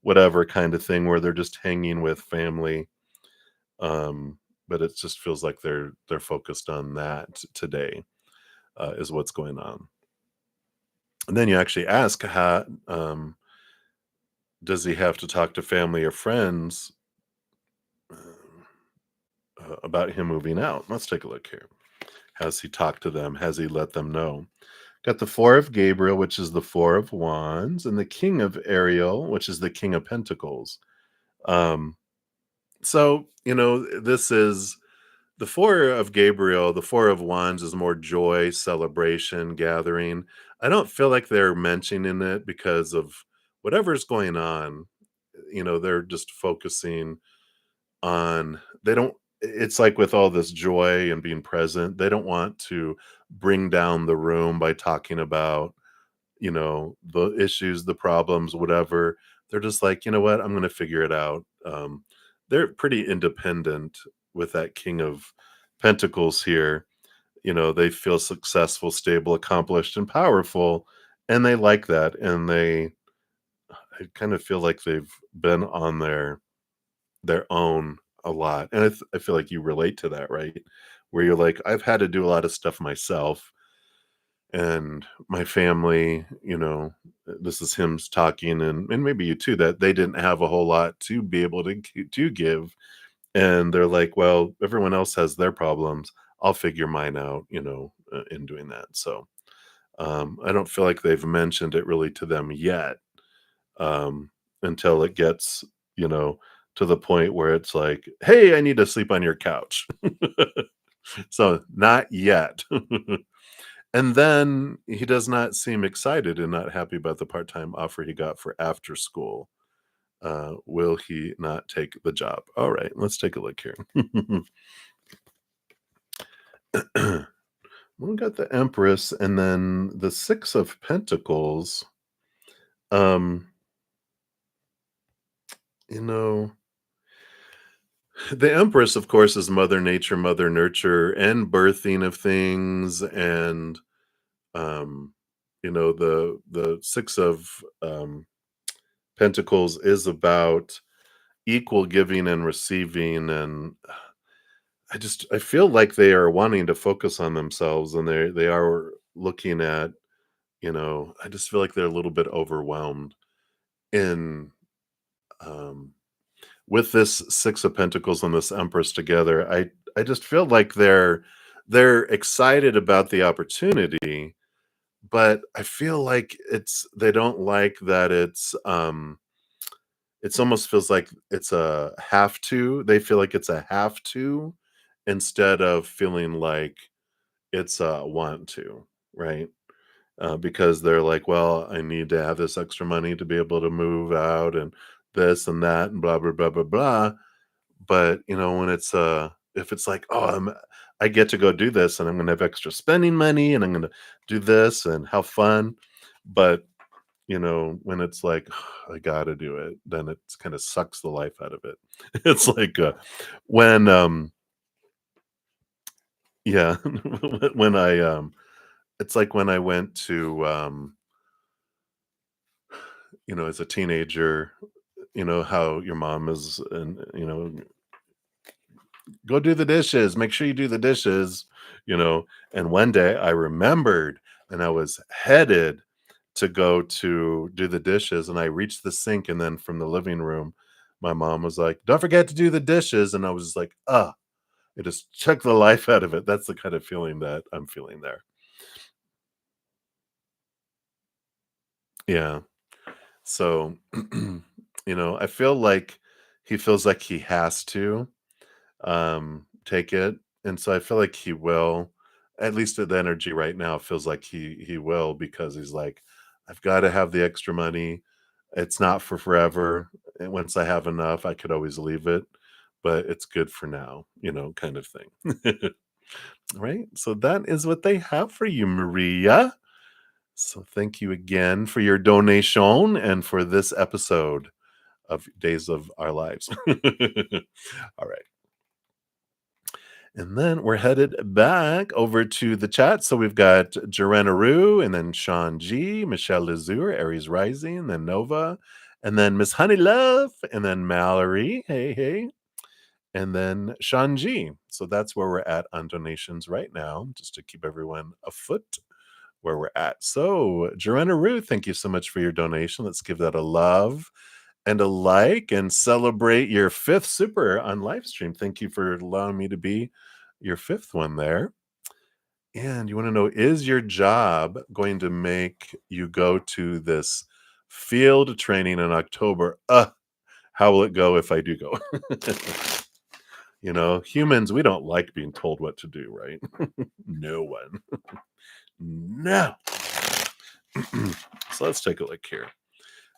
whatever kind of thing where they're just hanging with family. Um, but it just feels like they're focused on that today, is what's going on. And then you actually ask, how does he have to talk to family or friends about him moving out? Let's take a look here. Has he talked to them? Has he let them know? Got the Four of Gabriel, which is the Four of Wands, and the King of Ariel, which is the King of Pentacles. Um, so, this is the Four of Gabriel, the Four of Wands is more joy, celebration, gathering. I don't feel like they're mentioning it because of whatever's going on. They're just focusing on, they don't, it's like with all this joy and being present, they don't want to bring down the room by talking about, the issues, the problems, whatever. They're just like, you know what, I'm going to figure it out. They're pretty independent with that King of Pentacles here. They feel successful, stable, accomplished, and powerful, and they like that. And I kind of feel like they've been on their own a lot. And I feel like you relate to that, right? Where you're like, I've had to do a lot of stuff myself, and my family, this is him talking, and maybe you too, that they didn't have a whole lot to be able to give, and they're like, well, everyone else has their problems, I'll figure mine out, in doing that. So I don't feel like they've mentioned it really to them yet, um, until it gets, to the point where it's like, hey, I need to sleep on your couch. So, not yet. And then he does not seem excited and not happy about the part-time offer he got for after school. Will he not take the job? All right, let's take a look here. We got the Empress and then the Six of Pentacles. Um, you know, the Empress, of course, is Mother Nature, Mother Nurture, and birthing of things, and um, the Six of Pentacles is about equal giving and receiving, and I feel like they are wanting to focus on themselves, and they are looking at, I just feel like they're a little bit overwhelmed in um with this Six of Pentacles and this Empress together. I just feel like they're excited about the opportunity, but I feel like they don't like that it's almost feels like it's a have to. They feel like it's a have to instead of feeling like it's a want to, right? Because they're like, well, I need to have this extra money to be able to move out and this and that and blah blah blah blah blah. But when if it's like, oh, I get to go do this and I'm gonna have extra spending money and I'm gonna do this and have fun. But when it's like, I gotta do it, then it kind of sucks the life out of it. It's like when yeah, when I it's like when I went to as a teenager, how your mom is, and go do the dishes, make sure you do the dishes, you know. And one day I remembered, and I was headed to go to do the dishes, and I reached the sink, and then from the living room my mom was like, don't forget to do the dishes, and I was just like, it just took the life out of it. That's the kind of feeling that I'm feeling there. Yeah. So I feel like he feels like he has to take it, and so I feel like he will. At least the energy right now feels like he will, because he's like, I've got to have the extra money. It's not for forever, and once I have enough I could always leave it, but it's good for now, kind of thing. Right, so that is what they have for you, Maria. So thank you again for your donation and for this episode of Days of Our Lives. All right. And then we're headed back over to the chat. So we've got Joanna Rue, and then Sean G, Michelle Lazure, Aries Rising, then Nova, and then Miss Honey Love, and then Mallory. Hey, hey. And then Sean G. So that's where we're at on donations right now, just to keep everyone afoot where we're at. So, Joanna Rue, thank you so much for your donation. Let's give that a love and a like and celebrate your fifth super on live stream. Thank you for allowing me to be your fifth one there. And you want to know, is your job going to make you go to this field training in October? How will it go if I do go? Humans, we don't like being told what to do, right? No one. No. So let's take a look here.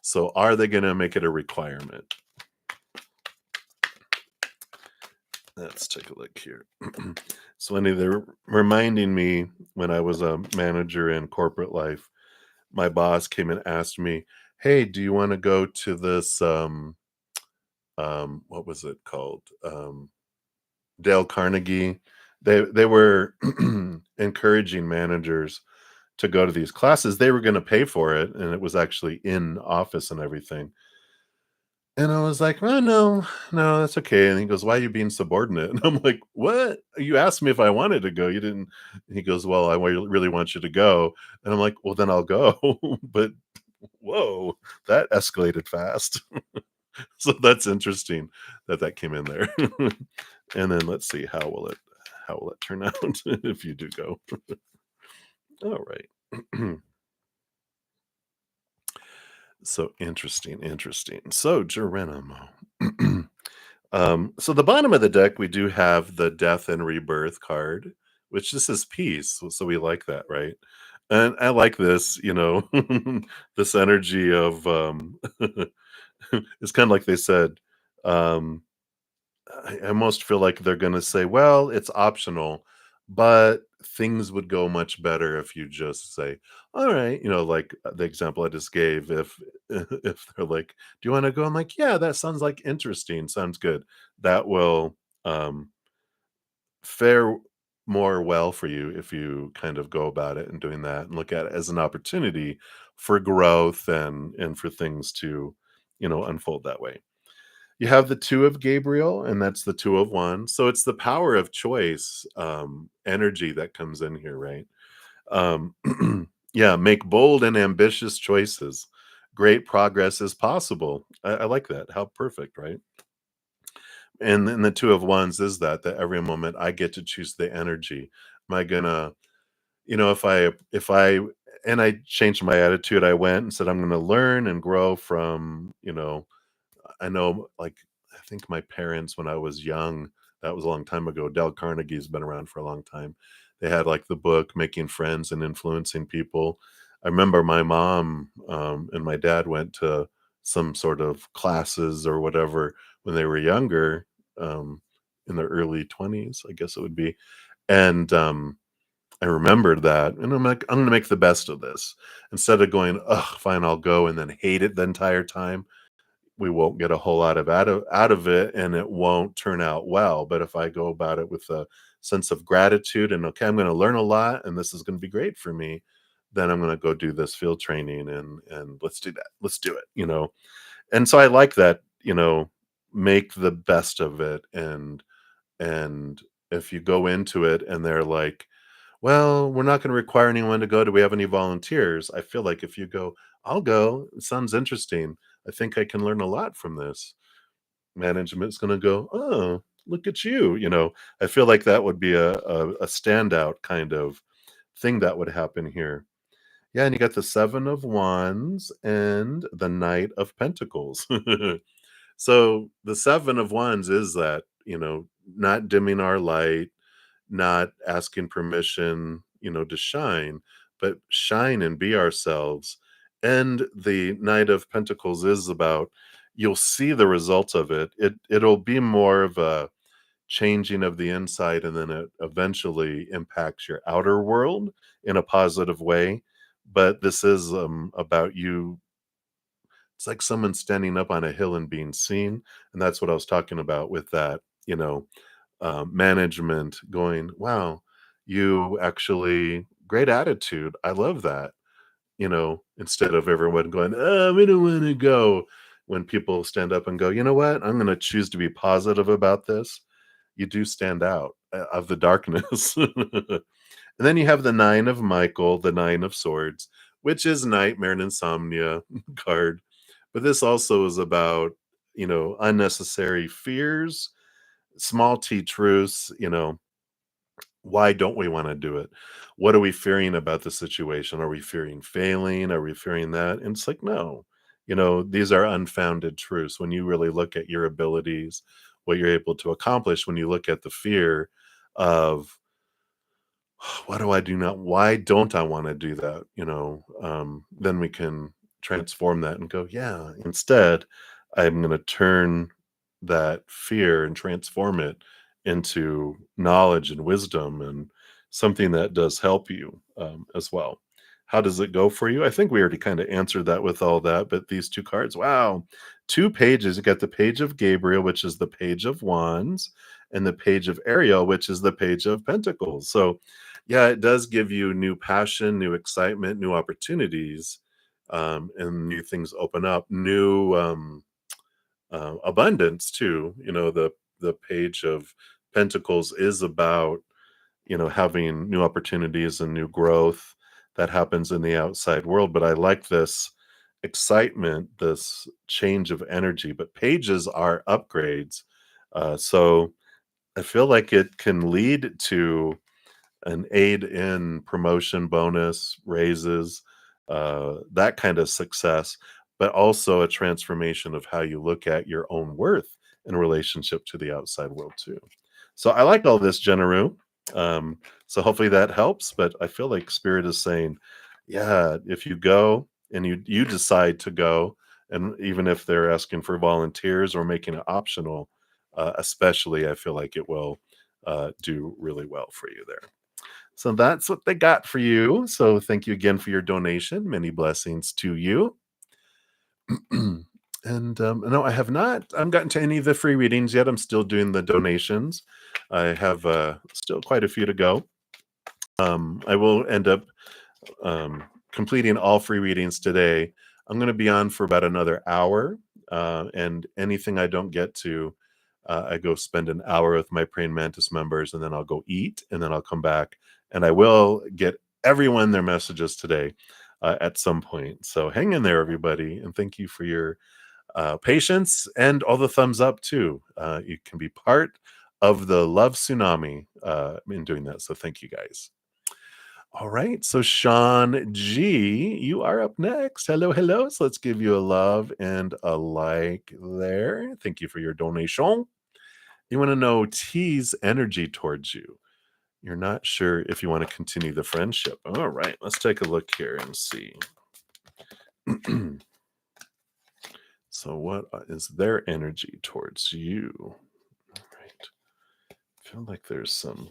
So are they going to make it a requirement? Let's take a look here. So they're reminding me, when I was a manager in corporate life, my boss came and asked me, hey, do you want to go to this what was it called? Dale Carnegie. They were encouraging managers to go to these classes. They were going to pay for it, and it was actually in office and everything. And I was like, "Oh, no, no, that's okay." And he goes, "Why are you being subordinate?" And I'm like, "What? You asked me if I wanted to go. You didn't." And he goes, "Well, I really want you to go." And I'm like, "Well, then I'll go." But whoa, that escalated fast. So that's interesting that that came in there. And then let's see, how will it turn out if you do go? All right. So interesting, interesting. So Geronimo. So the bottom of the deck, we do have the death and rebirth card, which this is peace. So we like that, right? And I like this, this energy of it's kind of like they said, um, I almost feel like they're gonna say, "Well, it's optional, but things would go much better if you just say, all right," like the example I just gave. If if they're like, "Do you want to go?" I'm like, "Yeah, that sounds like interesting. Sounds good." That will fare more well for you if you kind of go about it and doing that and look at it as an opportunity for growth and for things to unfold that way. You have the 2 of Gabriel, and that's the 2 of Wands, so it's the power of choice, energy that comes in here, right? Um, yeah, make bold and ambitious choices. Great progress is possible. I like that. How perfect, right? And then the 2 of Wands is that every moment I get to choose the energy. Am I gonna if I and I changed my attitude, I went and said, "I'm gonna learn and grow from," I know, like, I think my parents, when I was young, that was a long time ago. Dale Carnegie's been around for a long time. They had like the book Making Friends and Influencing People. I remember my mom and my dad went to some sort of classes or whatever when they were younger, in their early 20s, I guess it would be. And I remembered that. And I'm like, I'm going to make the best of this instead of going, oh, fine, I'll go and then hate it the entire time. We won't get a whole lot of out of it, and it won't turn out well. But if I go about it with a sense of gratitude and, okay, I'm going to learn a lot and this is going to be great for me, then I'm going to go do this field training and let's do that. Let's do it. And so I like that, make the best of it. And if you go into it and they're like, well, we're not going to require anyone to go. Do we have any volunteers? I feel like if you go, I'll go. It sounds interesting. I think I can learn a lot from this. Management's going to go, oh, look at you. I feel like that would be a standout kind of thing that would happen here. Yeah, and you got the Seven of Wands and the Knight of Pentacles. So the Seven of Wands is that, not dimming our light, not asking permission, to shine, but shine and be ourselves. And the Knight of Pentacles is about you'll see the results of it. It'll be more of a changing of the inside, and then it eventually impacts your outer world in a positive way. But this is about you. It's like someone standing up on a hill and being seen, and that's what I was talking about with that. Management going, wow, you actually great attitude. I love that. Instead of everyone going, oh, we don't want to go. When people stand up and go, you know what? I'm going to choose to be positive about this. You do stand out of the darkness. And then you have the Nine of Michael, the Nine of Swords, which is nightmare and insomnia card. But this also is about, unnecessary fears, small t truths, why don't we want to do it? What are we fearing about the situation? Are we fearing failing? Are we fearing that? And it's like, no, these are unfounded truths. When you really look at your abilities, what you're able to accomplish, when you look at the fear of what do I do now? Why don't I want to do that? Then we can transform that and go, yeah, instead, I'm going to turn that fear and transform it into knowledge and wisdom and something that does help you as well. How does it go for you? I think we already kind of answered that with all that, but these two cards, wow, 2 pages. You got the page of Gabriel, which is the page of Wands, and the page of Ariel, which is the page of Pentacles. So, yeah, it does give you new passion, new excitement, new opportunities, and new things open up, new abundance too. The page of Pentacles is about having new opportunities and new growth that happens in the outside world. But I like this excitement, this change of energy. But pages are upgrades, so I feel like it can lead to an aid in promotion, bonus, raises, that kind of success, but also a transformation of how you look at your own worth in relationship to the outside world too. So I like all this, Generu. So hopefully that helps. But I feel like Spirit is saying, yeah, if you go and you decide to go, and even if they're asking for volunteers or making it optional, especially, I feel like it will do really well for you there. So that's what they got for you. So thank you again for your donation. Many blessings to you. And no, I have not gotten to any of the free readings yet. I'm still doing the donations. I have still quite a few to go. I will end up completing all free readings today. I'm going to be on for about another hour, and anything I don't get to, I go spend an hour with my praying mantis members, and then I'll go eat, and then I'll come back, and I will get everyone their messages today at some point. So hang in there, everybody, and thank you for your patience and all the thumbs up too. You can be part of the love tsunami in doing that. So thank you guys. All right. So Sean G, you are up next. Hello, hello. So let's give you a love and a like there. Thank you for your donation. You want to know T's energy towards you. You're not sure if you want to continue the friendship. All right. Let's take a look here and see. So what is their energy towards you? All right. I feel like there's some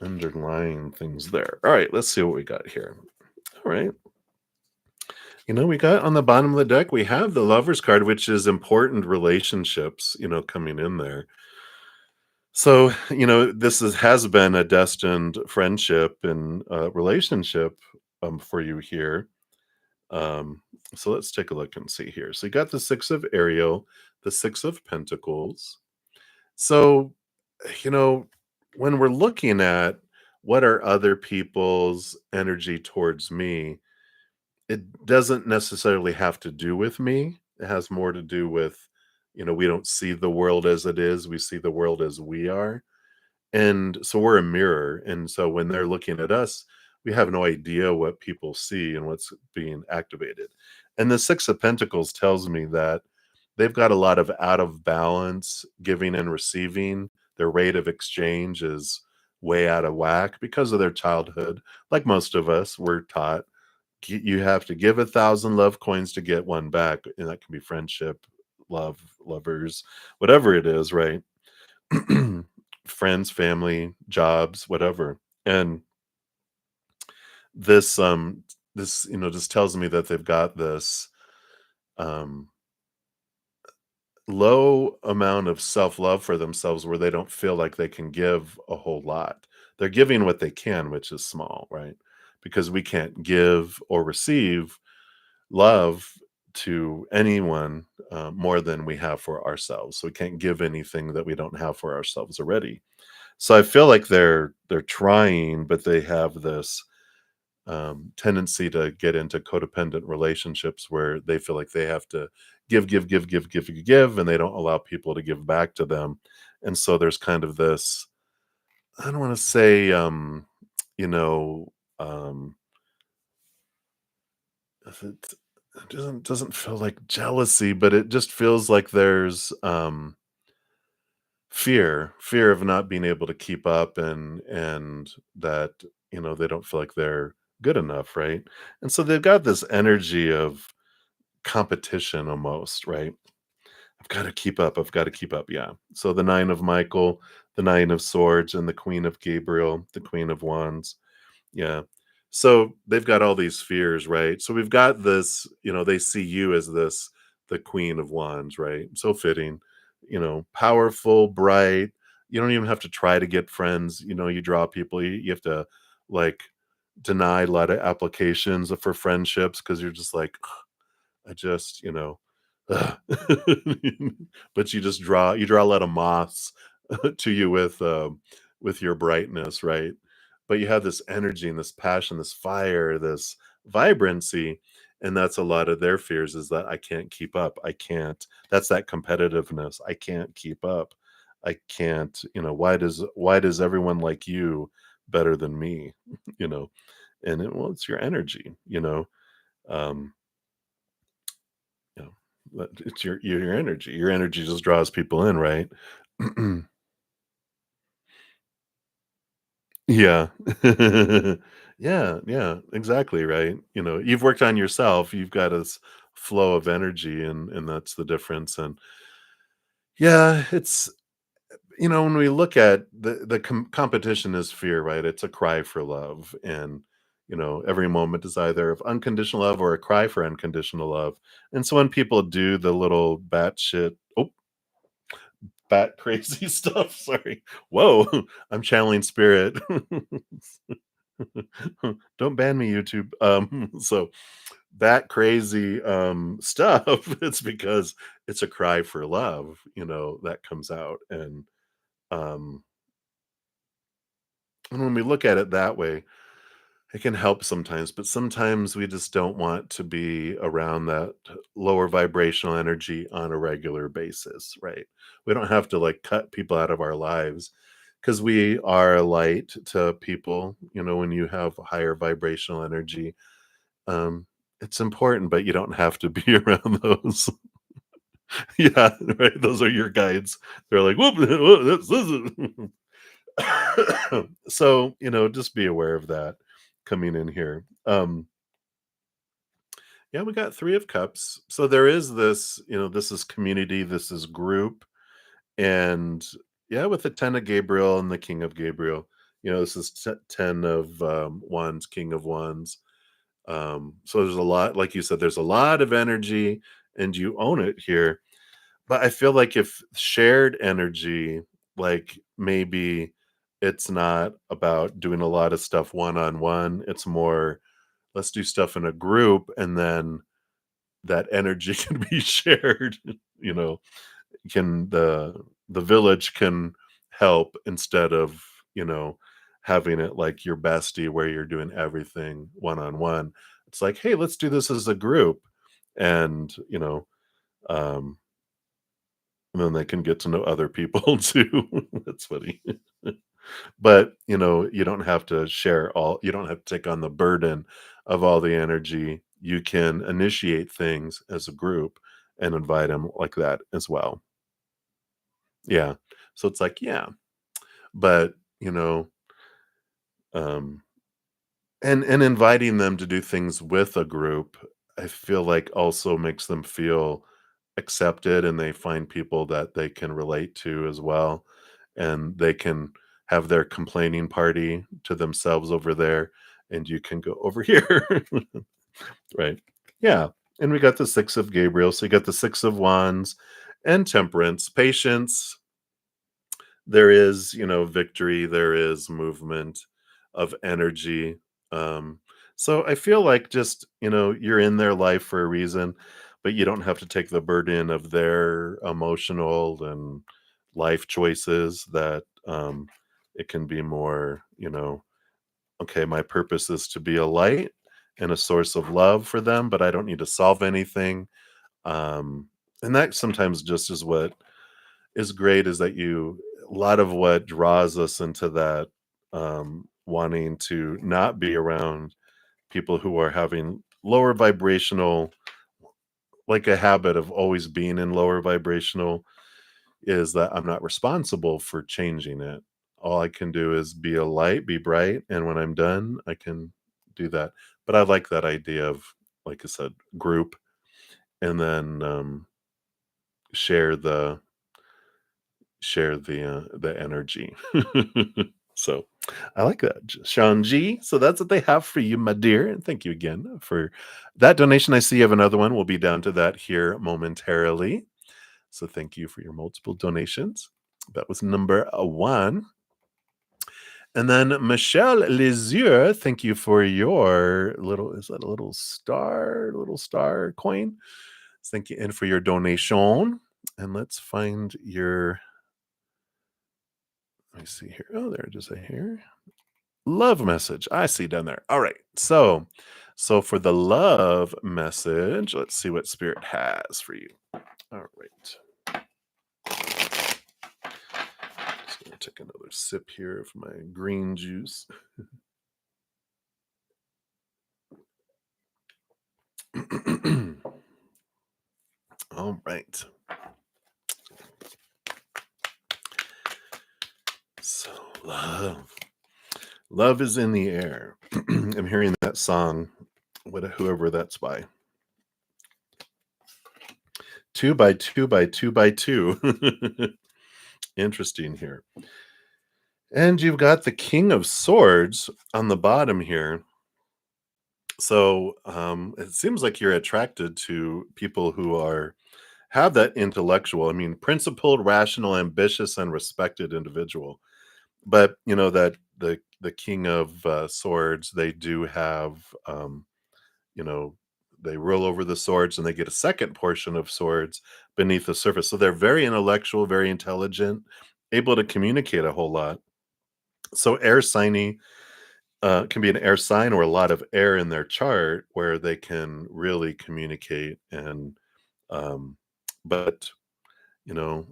underlying things there. All right, let's see what we got here. All right. We got on the bottom of the deck, we have the Lover's card, which is important relationships, coming in there. So, has been a destined friendship and relationship for you here. So let's take a look and see here. So you got the Six of Ariel, the Six of Pentacles. So, you know, when we're looking at what are other people's energy towards me, it doesn't necessarily have to do with me. It has more to do with, we don't see the world as it is, we see the world as we are. And so we're a mirror. And so when they're looking at us, we have no idea what people see and what's being activated. And the Six of Pentacles tells me that they've got a lot of out of balance giving and receiving. Their rate of exchange is way out of whack because of their childhood. Like most of us, we're taught you have to give 1,000 love coins to get one back. And that can be friendship, love, lovers, whatever it is, right? Friends, family, jobs, whatever. And this just tells me that they've got this um low amount of self-love for themselves where they don't feel like they can give a whole lot. They're giving what they can, which is small, right? Because we can't give or receive love to anyone more than we have for ourselves. So we can't give anything that we don't have for ourselves already. So I feel like they're trying, but they have this tendency to get into codependent relationships where they feel like they have to give, and they don't allow people to give back to them. And so there's kind of this, I don't want to say, you know, it doesn't feel like jealousy, but it just feels like there's fear of not being able to keep up, and that they don't feel like they're good enough, right? And so they've got this energy of competition almost, right? I've got to keep up, I've got to keep up. Yeah. So the Nine of Michael, the Nine of Swords, and the Queen of Gabriel, the Queen of Wands. Yeah. So they've got all these fears, right? So we've got this, they see you as this, the Queen of Wands, right? So fitting, powerful, bright. You don't even have to try to get friends. You draw people. You have to like deny a lot of applications for friendships because you're just like, I just, ugh. But you draw a lot of moths to you with your brightness, right? But you have this energy and this passion, this fire, this vibrancy, and that's a lot of their fears is that I can't keep up. I can't. That's that competitiveness. I can't keep up. I can't, why does everyone like you better than me? you know, and it's your energy, um, you know. it's your energy. Your energy just draws people in, right? Yeah. Yeah, yeah, exactly, right? You've worked on yourself, you've got this flow of energy, and that's the difference. And yeah, when we look at the competition is fear, right? It's a cry for love, and every moment is either of unconditional love or a cry for unconditional love. And so when people do the little bat crazy stuff, sorry, whoa, I'm channeling spirit. Don't ban me, YouTube. So that crazy stuff, it's because it's a cry for love, that comes out. Um and when we look at it that way, it can help sometimes, but sometimes we just don't want to be around that lower vibrational energy on a regular basis, right? We don't have to like cut people out of our lives because we are a light to people. When you have higher vibrational energy, um, it's important, but you don't have to be around those. Yeah, right. Those are your guides. They're like, whoop, whoop, this is-" So, just be aware of that coming in here. Yeah, we got 3 of cups. So there is this, this is community, this is group. And yeah, with the 10 of Gabriel and the King of Gabriel, this is 10 of wands, King of wands. So there's a lot, like you said, there's a lot of energy and you own it here. But I feel like if shared energy, like maybe it's not about doing a lot of stuff one on one, it's more let's do stuff in a group, and then that energy can be shared. you know can the village can help instead of you know having it like your bestie where you're doing everything one on one. It's like, hey, let's do this as a group. And um and then they can get to know other people too. That's funny. But you don't have to you don't have to take on the burden of all the energy. You can initiate things as a group and invite them like that as well. Yeah. So it's like, yeah, but um and inviting them to do things with a group, I feel like also makes them feel accepted, and they find people that they can relate to as well, and they can have their complaining party to themselves over there, and you can go over here. Right. Yeah. And we got the 6 of Gabriel, so you got the 6 of wands and temperance, patience. There is, victory, there is movement of energy. Um, so I feel like just, you're in their life for a reason, but you don't have to take the burden of their emotional and life choices. That it can be more, okay, my purpose is to be a light and a source of love for them, but I don't need to solve anything. And that sometimes just is what is great, is that a lot of what draws us into that, wanting to not be around people who are having lower vibrational, like a habit of always being in lower vibrational, is that I'm not responsible for changing it. All I can do is be a light, be bright, and when I'm done, I can do that. But I like that idea of, like I said, group, and then share the the energy. So I like that, Sean G. So that's what they have for you, my dear. And thank you again for that donation. I see you have another one. We'll be down to that here momentarily. So thank you for your multiple donations. That was number one. And then Michelle Lisieux, thank you for your is that a little star coin? Thank you, and for your donation. And let's find your, let me see here. Oh, there it is here. Love message. I see down there. All right. So for the love message, let's see what Spirit has for you. All right. Just gonna take another sip here of my green juice. All right. So love. Love is in the air. I'm hearing that song, whoever that's by. Two by two by two by two. Interesting here. And you've got the King of Swords on the bottom here. So it seems like you're attracted to people who have that intellectual, I mean, principled, rational, ambitious, and respected individual. But you know that the King of Swords, they do have, you know, they roll over the swords and they get a second portion of swords beneath the surface. So they're very intellectual, very intelligent, able to communicate a whole lot. So air signy can be an air sign or a lot of air in their chart where they can really communicate and um, but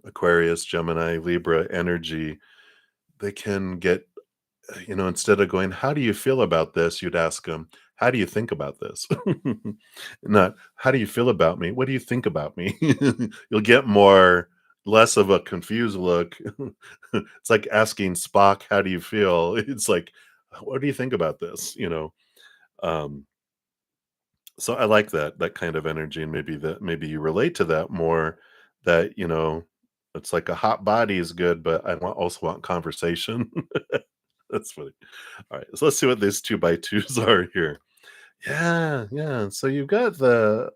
Aquarius, Gemini, Libra energy, they can get, instead of going, "How do you feel about this?" You'd ask them, "How do you think about this?" Not, "How do you feel about me? What do you think about me?" You'll get less of a confused look. It's like asking Spock, "How do you feel?" It's like, "What do you think about this?" Um, so I like that kind of energy, and maybe you relate to that more. That it's like a hot body is good, but also want conversation. That's funny. All right, so let's see what these two by twos are here. Yeah, yeah. So you've got the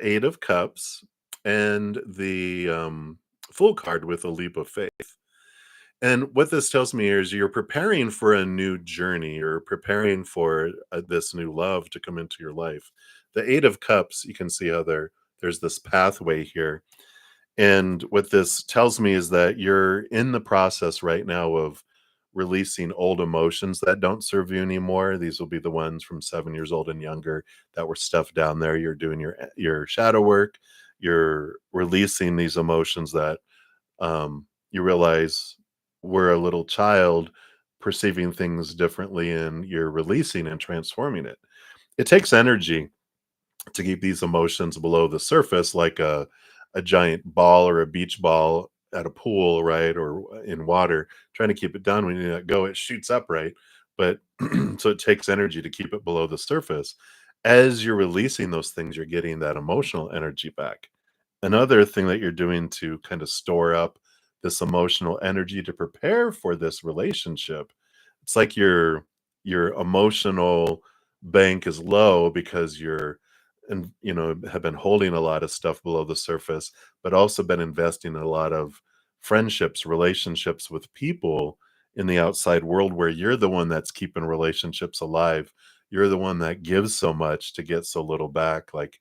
Eight of Cups and the Full card with a leap of faith. And what this tells me is you're preparing for a new journey. You're preparing for this new love to come into your life. The Eight of Cups, you can see how there's this pathway here. And what this tells me is that you're in the process right now of releasing old emotions that don't serve you anymore. These will be the ones from 7 years old and younger that were stuffed down there. You're doing your shadow work. You're releasing these emotions that you realize were a little child perceiving things differently, and you're releasing and transforming it. It takes energy to keep these emotions below the surface, like a giant ball or a beach ball at a pool, right? Or in water, trying to keep it down. When you let go, it shoots up, right? But so it takes energy to keep it below the surface. As you're releasing those things, you're getting that emotional energy back. Another thing that you're doing to kind of store up this emotional energy to prepare for this relationship, it's like your emotional bank is low because you're and have been holding a lot of stuff below the surface, but also been investing in a lot of friendships, relationships with people in the outside world where you're the one that's keeping relationships alive. You're the one that gives so much to get so little back. Like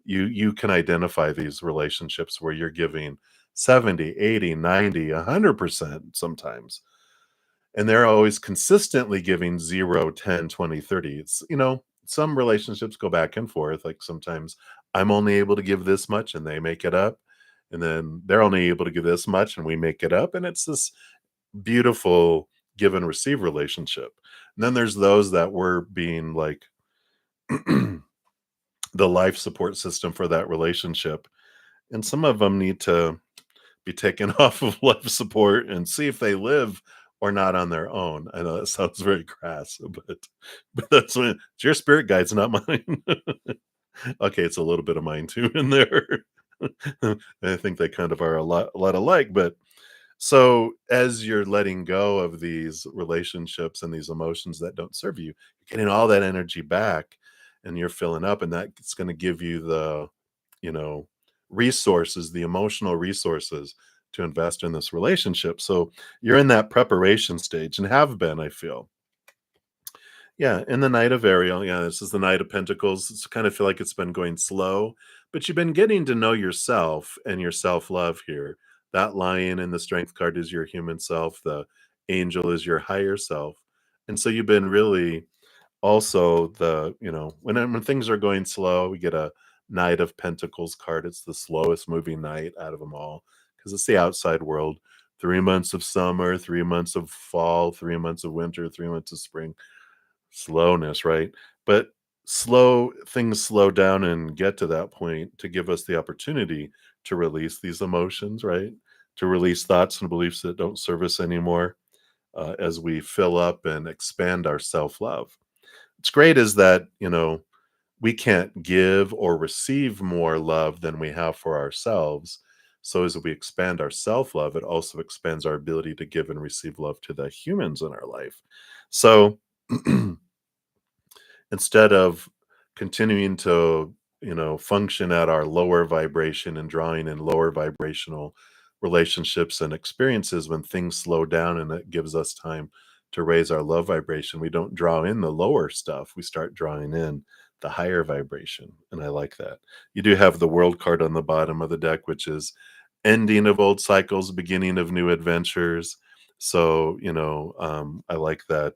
you can identify these relationships where you're giving 70, 80, 90, 100% sometimes, and they're always consistently giving 0, 10, 20, 30. It's some relationships go back and forth. Like sometimes I'm only able to give this much and they make it up, and then they're only able to give this much and we make it up, and it's this beautiful give and receive relationship. And then there's those that were being like the life support system for that relationship, and some of them need to be taken off of life support and see if they live or not on their own. I know that sounds very crass, but that's when it's your spirit guides, not mine. Okay, it's a little bit of mine too in there. I think they kind of are a lot alike, but so as you're letting go of these relationships and these emotions that don't serve you, you're getting all that energy back and you're filling up, and that's going to give you the, you know, resources, the emotional resources to invest in this relationship. So you're in that preparation stage and have been, I feel. Yeah, in the Knight of Ariel, yeah, this is the Knight of Pentacles. It's kind of feel like it's been going slow, but you've been getting to know yourself and your self-love here. That lion in the strength card is your human self. The angel is your higher self. And so you've been really also when things are going slow, we get a Knight of Pentacles card. It's the slowest moving knight out of them all because it's the outside world. 3 months of summer, 3 months of fall, 3 months of winter, 3 months of spring. Slowness, right? But slow things slow down and get to that point to give us the opportunity to release these emotions, right? To release thoughts and beliefs that don't serve us anymore, as we fill up and expand our self-love. What's great is that, we can't give or receive more love than we have for ourselves. So as we expand our self-love, it also expands our ability to give and receive love to the humans in our life. So instead of continuing to, function at our lower vibration and drawing in lower vibrational relationships and experiences, when things slow down and it gives us time to raise our love vibration, we don't draw in the lower stuff, we start drawing in the higher vibration, and I like that. You do have the world card on the bottom of the deck, which is ending of old cycles, beginning of new adventures. So, I like that,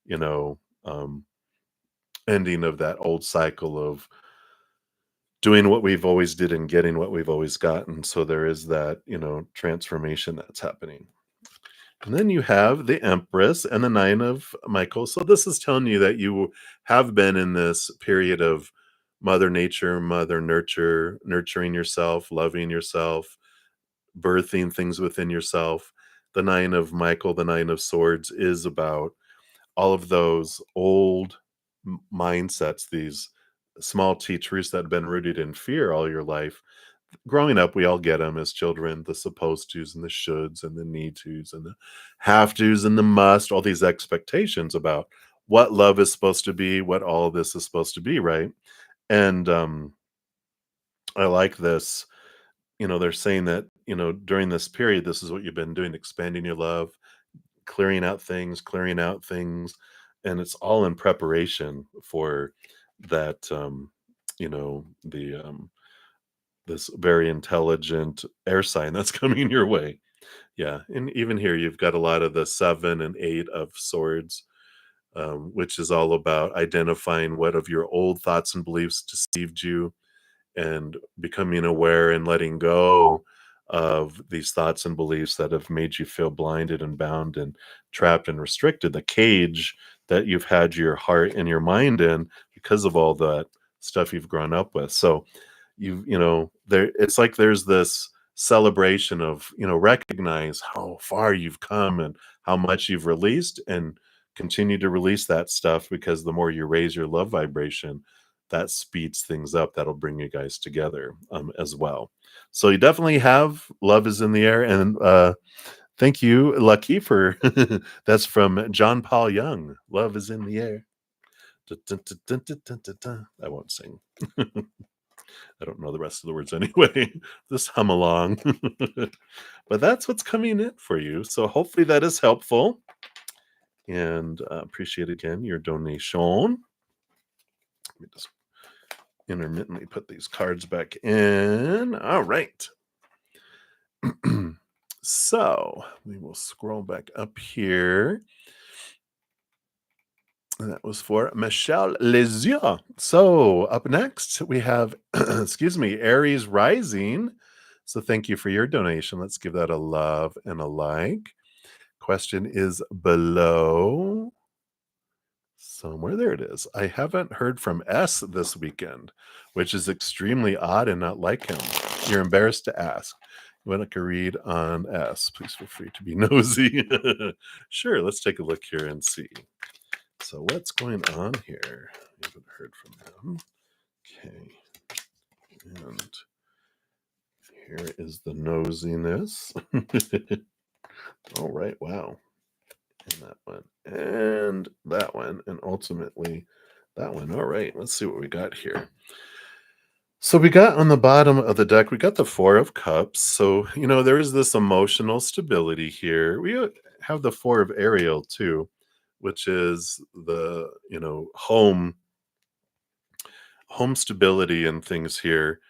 you know um ending of that old cycle of doing what we've always did and getting what we've always gotten. So there is that, transformation that's happening. And then you have the Empress and the Nine of Michael. So this is telling you that you have been in this period of Mother Nature, Mother Nurture, nurturing yourself, loving yourself, birthing things within yourself. The Nine of Michael, the Nine of Swords, is about all of those old mindsets, these small teachers that have been rooted in fear all your life. Growing up, we all get them as children, the supposed tos and the shoulds and the need tos and the have tos and the must, all these expectations about what love is supposed to be, what all of this is supposed to be, right? And I like this. They're saying that, during this period, this is what you've been doing, expanding your love, clearing out things, and it's all in preparation for that, the this very intelligent air sign that's coming your way. Yeah, and even here you've got a lot of the 7 and 8 of swords, which is all about identifying what of your old thoughts and beliefs deceived you, and becoming aware and letting go of these thoughts and beliefs that have made you feel blinded and bound and trapped and restricted, the cage that you've had your heart and your mind in because of all that stuff you've grown up with. So there, it's like there's this celebration of, recognize how far you've come and how much you've released, and continue to release that stuff, because the more you raise your love vibration, that speeds things up. That'll bring you guys together, as well. So you definitely have love is in the air. And thank you, Lucky, for that's from John Paul Young. Love is in the air. Dun, dun, dun, dun, dun, dun, dun, dun. I won't sing. I don't know the rest of the words anyway. Just hum along. But that's what's coming in for you. So hopefully that is helpful. And appreciate again your donation. Let me just intermittently put these cards back in. All right. So we will scroll back up here. And that was for Michelle Lezieux. So up next, we have, excuse me, Aries Rising. So thank you for your donation. Let's give that a love and a like. Question is below. Somewhere there it is. I haven't heard from S this weekend, which is extremely odd and not like him. You're embarrassed to ask. You want to read on S? Please feel free to be nosy. Sure, let's take a look here and see. So what's going on here? We haven't heard from him. Okay. And here is the nosiness. All right. Wow. And that one. And that one. And ultimately that one. All right. Let's see what we got here. So we got on the bottom of the deck, we got the Four of Cups. So, there is this emotional stability here. We have the Four of Ariel too, which is the, home stability and things here.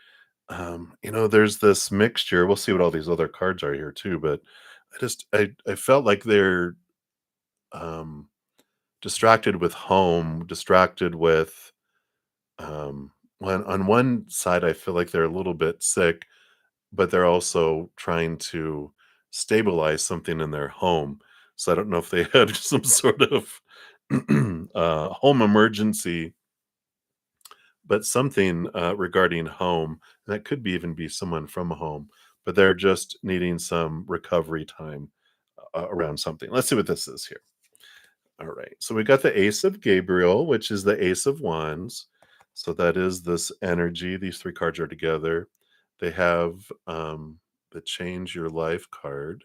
There's this mixture. We'll see what all these other cards are here too, but I felt like they're um distracted with home, distracted with when on one side I feel like they're a little bit sick, but they're also trying to stabilize something in their home. So I don't know if they had some sort of home emergency but something regarding home. That could be even be someone from home, but they're just needing some recovery time around something. Let's see what this is here. All right. So we got the Ace of Gabriel, which is the Ace of Wands. So that is this energy. These three cards are together. They have the Change Your Life card.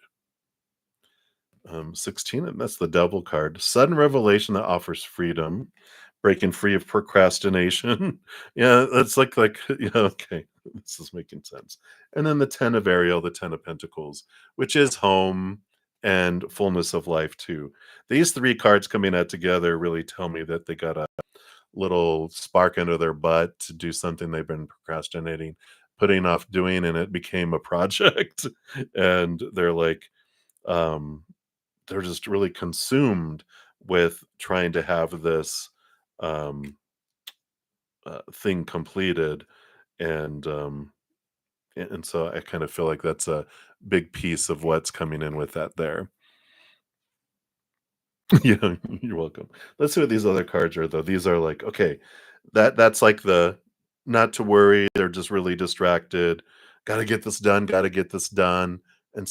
16, and that's the Devil card. Sudden revelation that offers freedom, breaking free of procrastination. Yeah, that's like yeah, okay, this is making sense. And then the 10 of Ariel, the 10 of Pentacles, which is home and fullness of life too. These three cards coming out together really tell me that they got a little spark under their butt to do something they've been procrastinating, putting off doing, and it became a project. And they're like, um, they're just really consumed with trying to have this um, thing completed, and and so I kind of feel like that's a big piece of what's coming in with that there. Yeah, you're welcome. Let's see what these other cards are though. These are like, okay, that's like the not to worry, they're just really distracted. Got to get this done, got to get this done. And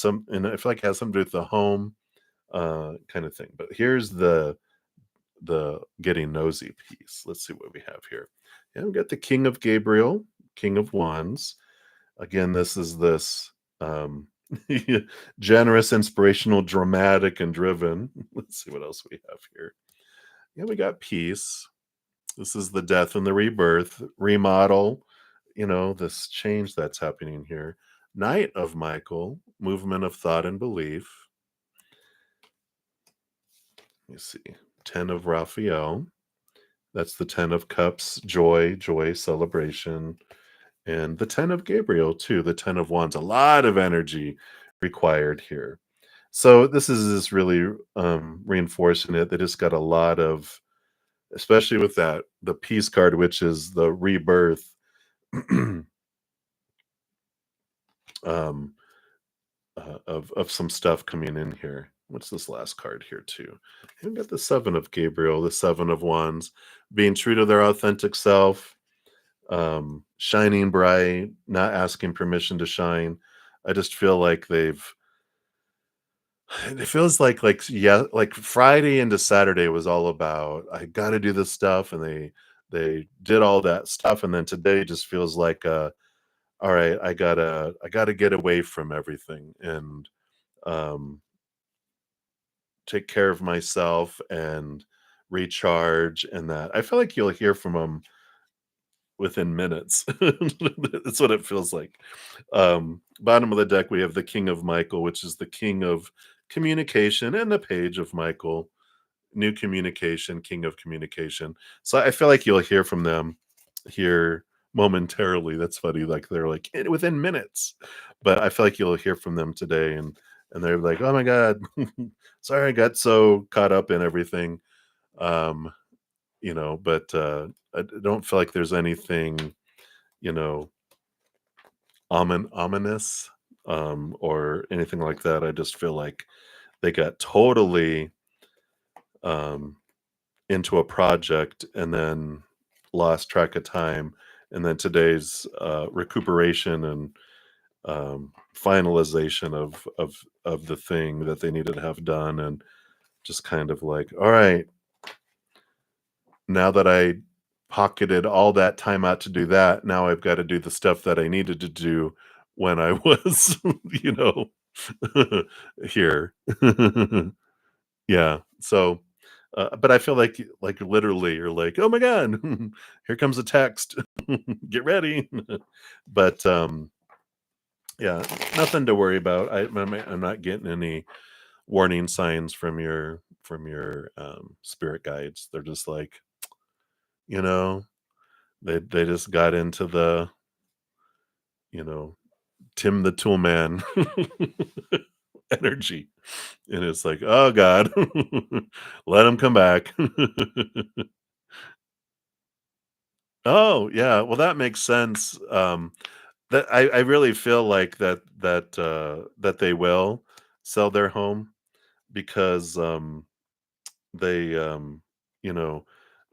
I feel like it has something to do with the home kind of thing. But here's the getting nosy piece. Let's see what we have here. Yeah, we got the King of Gabriel, King of Wands. Again, this is this um generous, inspirational, dramatic, and driven. Let's see what else we have here. Yeah, we got peace. This is the death and the rebirth, remodel, this change that's happening here. Knight of Michael, movement of thought and belief. Let me see. 10 of Raphael. That's the 10 of Cups, joy, joy, celebration. And the 10 of Gabriel, too, the 10 of Wands. A lot of energy required here. So this is just really reinforcing it. They just got a lot of, especially with that, the peace card, which is the rebirth. um, of some stuff coming in here. What's this last card here too? And we got the 7 of Gabriel, the 7 of Wands, being true to their authentic self, shining bright, not asking permission to shine. I just feel like it feels like yeah, like Friday into Saturday was all about I got to do this stuff, and they did all that stuff, and then today just feels like all right, I gotta get away from everything and um take care of myself and recharge, and that I feel like you'll hear from them within minutes. That's what it feels like. Bottom of the deck, we have the King of Michael, which is the king of communication, and the page of Michael, new communication, king of communication. So I feel like you'll hear from them here momentarily. That's funny. Like they're like within minutes, but I feel like you'll hear from them today, and they're like, "Oh my god, sorry, I got so caught up in everything." Um, but I don't feel like there's anything, you know, ominous, or anything like that. I just feel like they got totally um, into a project and then lost track of time. And then today's recuperation and finalization of the thing that they needed to have done, and just kind of like, all right, now that I pocketed all that time out to do that, now I've got to do the stuff that I needed to do when I was, you know, here. Yeah. So, but I feel like literally, you're like, oh my god, here comes a text. Get ready. But yeah, nothing to worry about. I'm not getting any warning signs from your spirit guides. They're just like, you know, they just got into the, you know, Tim the Tool Man energy. And it's like, oh God, let him come back. Oh, yeah. Well, that makes sense. That I really feel like that they will sell their home because they you know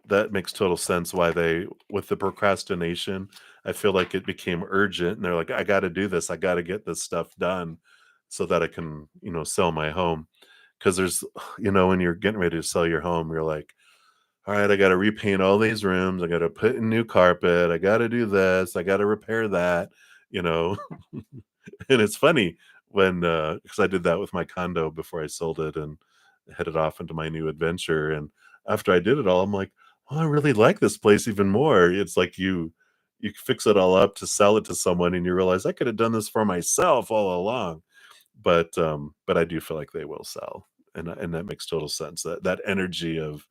that makes total sense why they with the procrastination, I feel like it became urgent and they're like, I gotta do this. I gotta get this stuff done so that I can, sell my home. Cause there's, when you're getting ready to sell your home, you're like, all right, I gotta repaint all these rooms, I gotta put in new carpet, I gotta do this, I gotta repair that, you know. And it's funny when because I did that with my condo before I sold it and headed off into my new adventure. And after I did it all, I'm like, oh, I really like this place even more. It's like you fix it all up to sell it to someone and you realize I could have done this for myself all along. But I do feel like they will sell. And that makes total sense. That energy of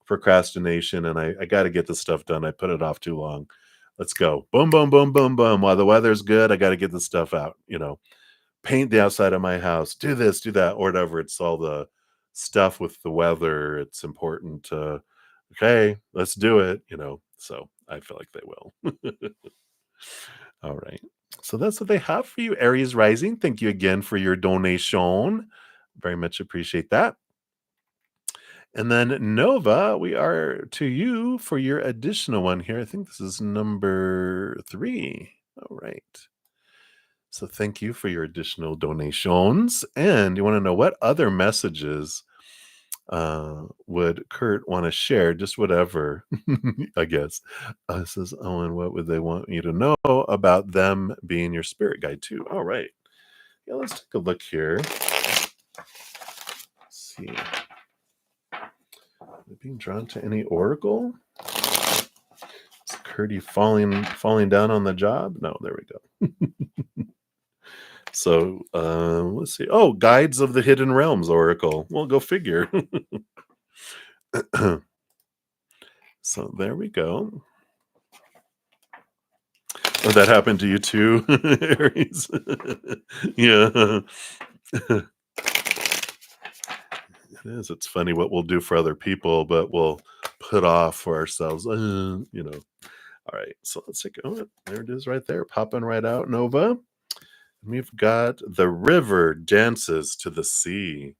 procrastination and I gotta get this stuff done. I put it off too long. Let's go. Boom, boom, boom, boom, boom. While the weather's good, I gotta get this stuff out. Paint the outside of my house, do this, do that, or whatever. It's all the stuff with the weather. It's important to, okay, let's do it. So I feel like they will. All right. So that's what they have for you, Aries Rising. Thank you again for your donation. Very much appreciate that. And then Nova, we are to you for your additional one here. I think this is number 3. All right. So thank you for your additional donations. And you want to know what other messages would Kurt want to share? Just whatever, I guess. Says Owen, what would they want you to know about them being your spirit guide too? All right. Yeah, let's take a look here. Let's see. Being drawn to any oracle? Is Curdy falling down on the job? No, there we go. So let's see. Oh, Guides of the Hidden Realms oracle. Well, go figure. So there we go. Oh, that happened to you too, Aries. Yeah. It is. It's funny what we'll do for other people, but we'll put off for ourselves. All right, so let's take there it is right there, popping right out, Nova. And we've got The River Dances to the Sea.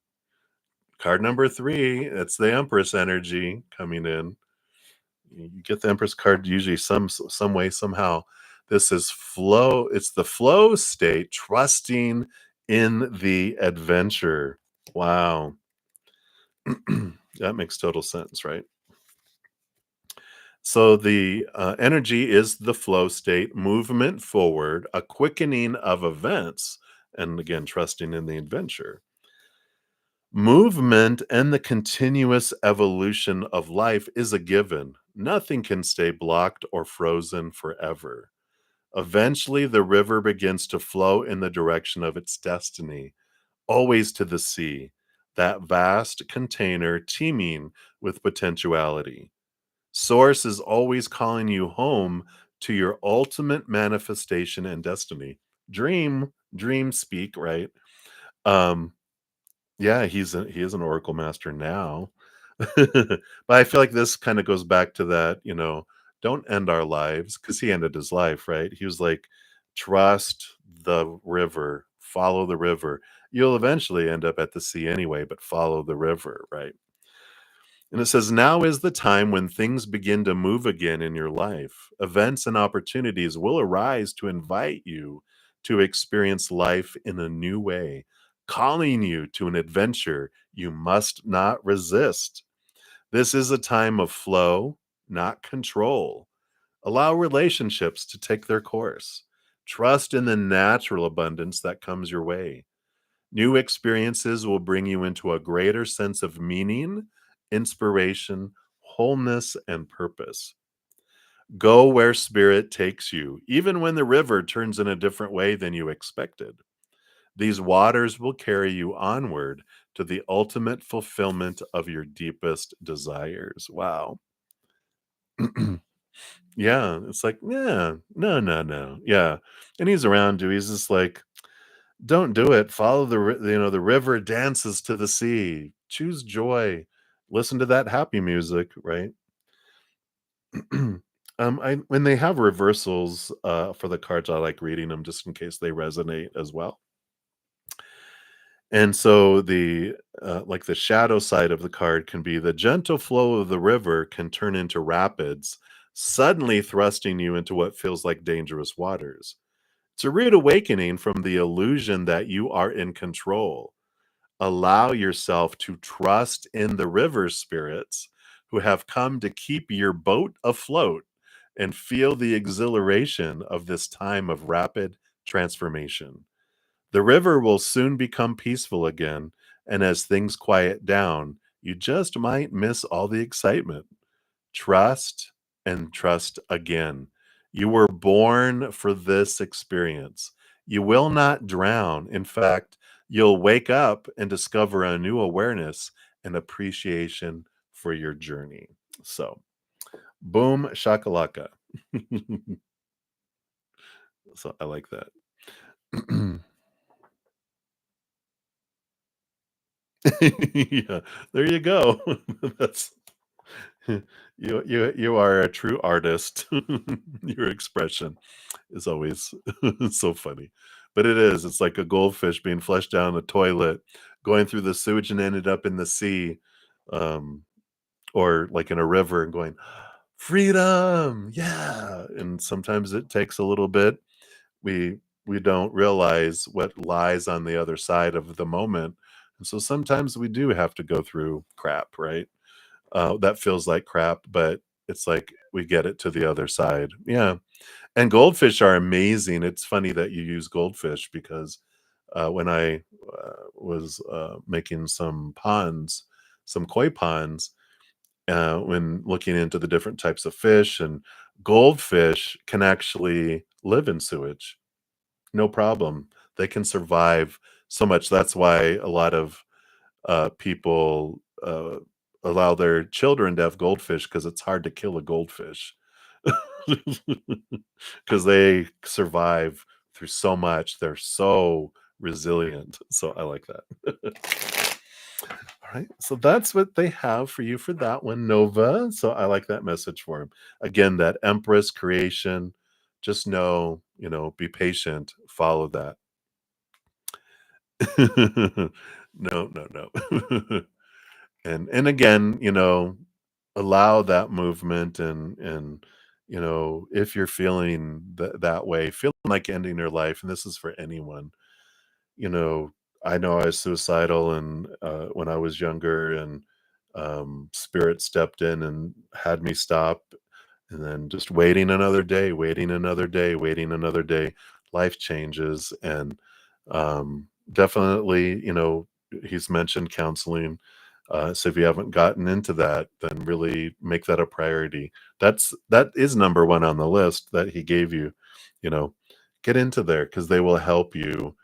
Card number 3, it's the Empress energy coming in. You get the Empress card usually some way, somehow. This is flow. It's the flow state, trusting in the adventure. Wow. That makes total sense, right? So the energy is the flow state, movement forward, a quickening of events, and again, trusting in the adventure. Movement and the continuous evolution of life is a given. Nothing can stay blocked or frozen forever. Eventually, the river begins to flow in the direction of its destiny, always to the sea, that vast container teeming with potentiality. Source is always calling you home to your ultimate manifestation and destiny. Dream speak, right? Um, yeah, he is an Oracle master now. But I feel like this kind of goes back to that, don't end our lives because he ended his life, right? He was like, trust the river, follow the river. You'll eventually end up at the sea anyway, but follow the river, right? And it says, now is the time when things begin to move again in your life. Events and opportunities will arise to invite you to experience life in a new way, calling you to an adventure you must not resist. This is a time of flow, not control. Allow relationships to take their course. Trust in the natural abundance that comes your way. New experiences will bring you into a greater sense of meaning, inspiration, wholeness, and purpose. Go where spirit takes you, even when the river turns in a different way than you expected. These waters will carry you onward to the ultimate fulfillment of your deepest desires. Wow. Yeah, it's like, yeah, no, no, no. Yeah. And he's around you. He's just like, don't do it. Follow the river dances to the sea. Choose joy. Listen to that happy music, right? I when they have reversals for the cards, I like reading them just in case they resonate as well. And so like the shadow side of the card can be the gentle flow of the river can turn into rapids, suddenly thrusting you into what feels like dangerous waters. It's a rude awakening from the illusion that you are in control. Allow yourself to trust in the river spirits who have come to keep your boat afloat and feel the exhilaration of this time of rapid transformation. The river will soon become peaceful again, and as things quiet down, you just might miss all the excitement. Trust and trust again. You were born for this experience. You will not drown. In fact, you'll wake up and discover a new awareness and appreciation for your journey. So, boom shakalaka. So I like that. Yeah, there you go. That's you are a true artist. Your expression is always so funny. But it is, it's like a goldfish being flushed down a toilet, going through the sewage and ended up in the sea, um, or like in a river and going, "Freedom, yeah." And sometimes it takes a little bit. We we don't realize what lies on the other side of the moment. And so sometimes we do have to go through crap, right? That feels like crap, but it's like we get it to the other side. Yeah. And goldfish are amazing. It's funny that you use goldfish because when I was making some ponds, some koi ponds, when looking into the different types of fish, and goldfish can actually live in sewage, no problem. They can survive so much. That's why a lot of people allow their children to have goldfish because it's hard to kill a goldfish because they survive through so much. They're so resilient. So I like that. All right. So that's what they have for you for that one, Nova. So I like that message for him. Again, that Empress creation. Just know, be patient, follow that. No, no, no. And again, allow that movement and if you're feeling that way, feeling like ending your life, and this is for anyone, you know, I know I was suicidal and when I was younger and spirit stepped in and had me stop and then just waiting another day, waiting another day, waiting another day, life changes. And definitely, he's mentioned counseling. So if you haven't gotten into that, then really make that a priority. That is number one on the list that he gave you. You know, get into there because they will help you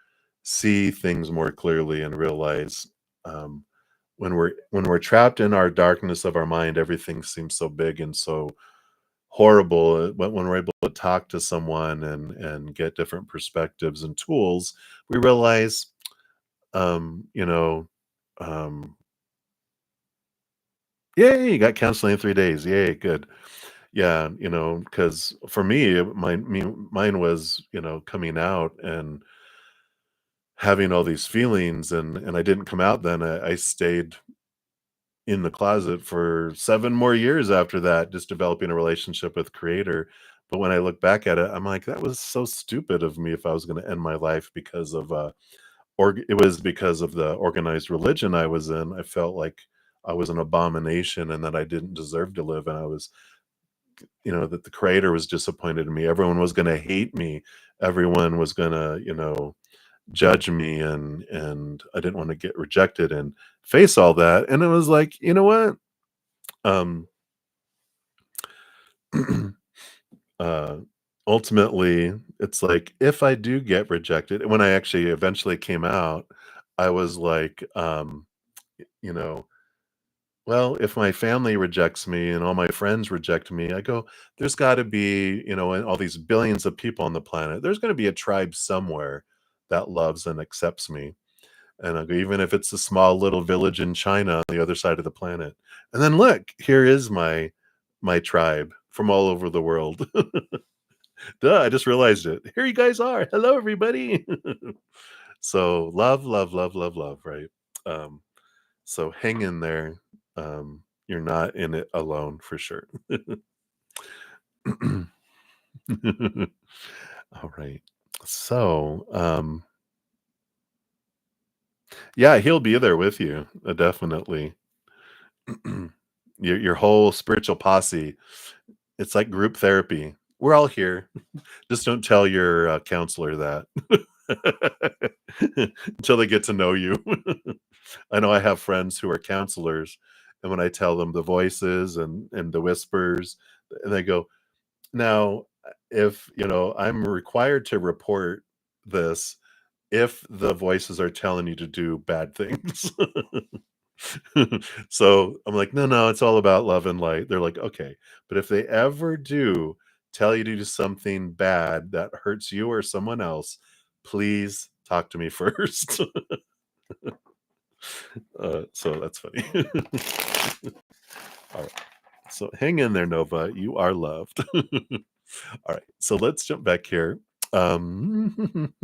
see things more clearly and realize um, when we're trapped in our darkness of our mind, everything seems so big and so horrible. But when we're able to talk to someone and get different perspectives and tools, we realize, um, you know, um, yay, you got counseling in 3 days. Yay, good. Yeah, because for me, mine was, coming out and having all these feelings, and I didn't come out then. I stayed in the closet for 7 more years after that, just developing a relationship with creator. But when I look back at it, I'm like, "That was so stupid of me if I was gonna end my life because of, it was because of the organized religion I was in. I felt like I was an abomination and that I didn't deserve to live, and I was that the creator was disappointed in me. Everyone was gonna hate me. Everyone was gonna, judge me, and I didn't wanna get rejected and face all that, and it was like, "You know what? Um, uh, ultimately, it's like, if I do get rejected," and when I actually eventually came out, I was like, you know, "Well, if my family rejects me and all my friends reject me," I go, "There's gotta be, and all these billions of people on the planet, there's gonna be a tribe somewhere that loves and accepts me." And I go, "Even if it's a small little village in China on the other side of the planet." And then look, here is my tribe from all over the world. Duh, I just realized it. Here you guys are. Hello, everybody. So love, love, love, love, love, right? Um, so hang in there. You're not in it alone for sure. All right. So, yeah, he'll be there with you, definitely. Your whole spiritual posse. It's like group therapy. We're all here. Just don't tell your counselor that until they get to know you. I know I have friends who are counselors, and when I tell them the voices and the whispers, and they go, "Now, if I'm required to report this if the voices are telling you to do bad things." So I'm like, no, no, it's all about love and light. They're like, okay, but if they ever do tell you to do something bad that hurts you or someone else, please talk to me first. So that's funny. All right. So hang in there, Nova. You are loved. All right. So let's jump back here. Um,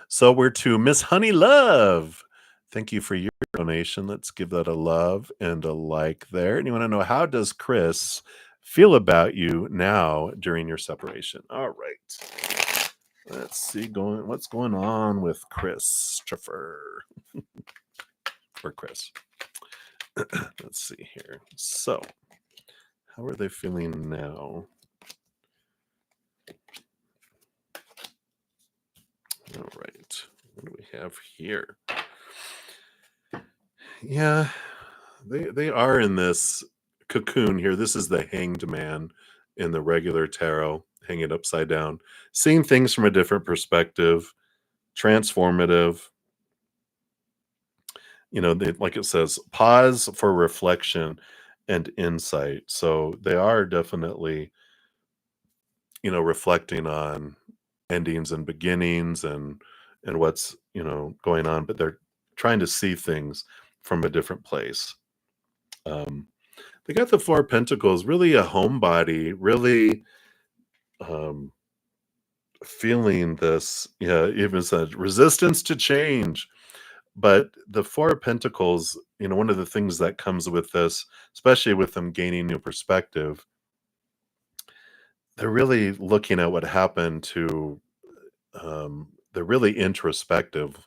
So we're to Miss Honey Love. Thank you for your donation. Let's give that a love and a like there. And you want to know, how does Chris feel about you now during your separation? All right. Let's see what's going on with Christopher or Chris. Let's see here. So, how are they feeling now? All right. What do we have here? Yeah, they are in this cocoon here. This is the hanged man in the regular tarot, hanging upside down, seeing things from a different perspective, transformative. Like it says, pause for reflection and insight. So they are definitely, reflecting on endings and beginnings and what's going on, but they're trying to see things from a different place. Um, They got the 4 of Pentacles, really a homebody, really, um, feeling this, yeah, even said resistance to change. But the 4 of Pentacles, one of the things that comes with this, especially with them gaining new perspective, they're really looking at what happened to, they're really introspective.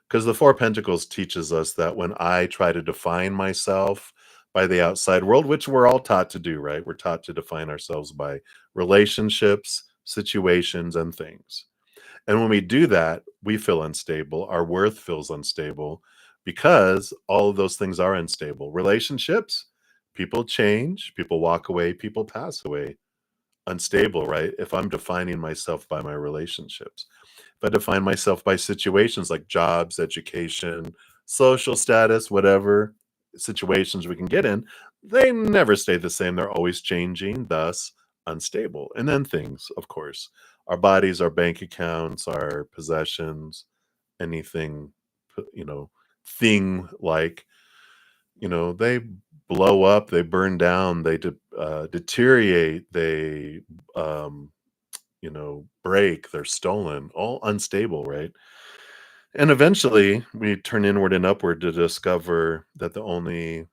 Because the 4 of Pentacles teaches us that when I try to define myself by the outside world, which we're all taught to do, right? We're taught to define ourselves by relationships, situations, and things. And when we do that, we feel unstable. Our worth feels unstable because all of those things are unstable. Relationships, people change, people walk away, people pass away. Unstable, right? If I'm defining myself by my relationships. If I define myself by situations like jobs, education, social status, whatever situations we can get in, they never stay the same. They're always changing, thus unstable. And then things, of course, our bodies, our bank accounts, our possessions, anything, you know, thing like, they blow up, they burn down, they deteriorate, they, um, break, they're stolen, all unstable, right? And eventually, we turn inward and upward to discover that the only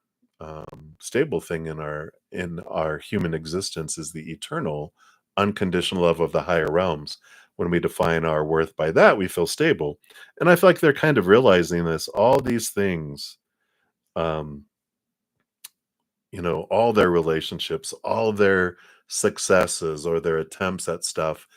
stable thing in our human existence is the eternal, unconditional love of the higher realms. When we define our worth by that, we feel stable. And I feel like they're kind of realizing this. All these things, um, all their relationships, all their successes or their attempts at stuff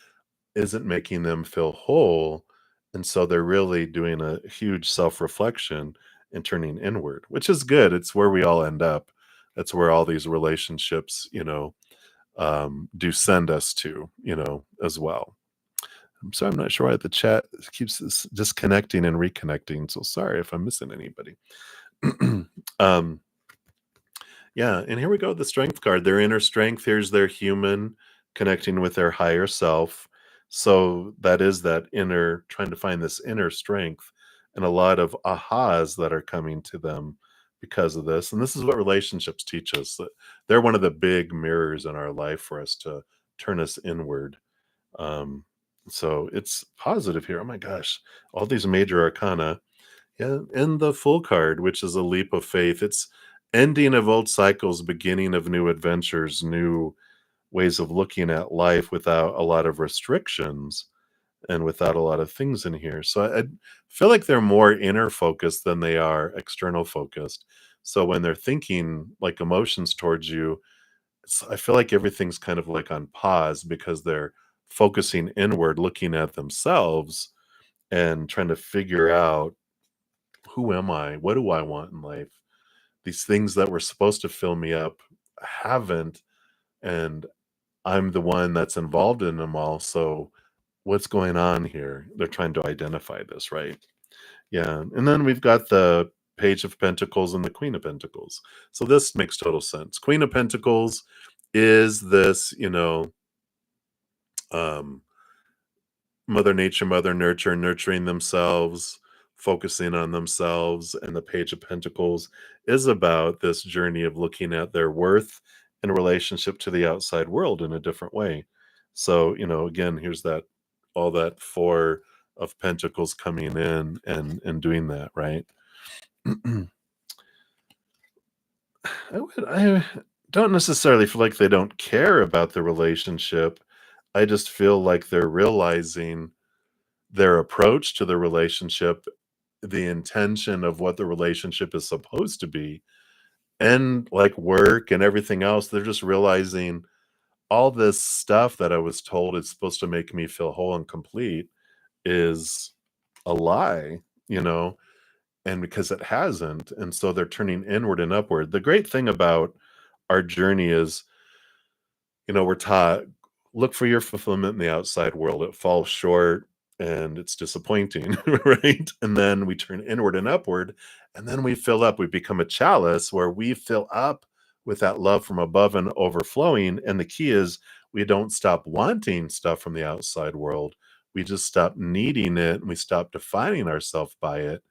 isn't making them feel whole, and so they're really doing a huge self-reflection and turning inward, which is good. It's where we all end up. That's where all these relationships, do send us to, as well. So I'm not sure why the chat keeps disconnecting and reconnecting. So sorry if I'm missing anybody. um, yeah, and here we go, the strength card, their inner strength. Here's their human connecting with their higher self. So that is that inner, trying to find this inner strength, and a lot of ahas that are coming to them because of this. And this is what relationships teach us, that they're one of the big mirrors in our life for us to turn us inward. Um, So it's positive here. Oh my gosh, all these major arcana. Yeah, and the full card, which is a leap of faith. It's ending of old cycles, beginning of new adventures, new ways of looking at life without a lot of restrictions and without a lot of things in here. So I feel like they're more inner focused than they are external focused. So when they're thinking like emotions towards you, I feel like everything's kind of like on pause because they're focusing inward, looking at themselves and trying to figure out, who am I? What do I want in life? These things that were supposed to fill me up haven't, and I'm the one that's involved in them all. So what's going on here? They're trying to identify this, right? Yeah. And then we've got the Page of Pentacles and the Queen of Pentacles. So this makes total sense. Queen of Pentacles is this, um, Mother Nature, Mother Nurture, nurturing themselves, focusing on themselves. And the Page of Pentacles is about this journey of looking at their worth in relationship to the outside world in a different way. So, again, here's that, all that Four of Pentacles coming in and doing that, right? I don't necessarily feel like they don't care about the relationship. I just feel like they're realizing their approach to the relationship, the intention of what the relationship is supposed to be, and like work and everything else, they're just realizing all this stuff that I was told is supposed to make me feel whole and complete is a lie, you know, and because it hasn't. And so they're turning inward and upward. The great thing about our journey is, we're taught, look for your fulfillment in the outside world. It falls short and it's disappointing, right? And then we turn inward and upward, and then we fill up. We become a chalice where we fill up with that love from above and overflowing. And the key is we don't stop wanting stuff from the outside world. We just stop needing it and we stop defining ourselves by it,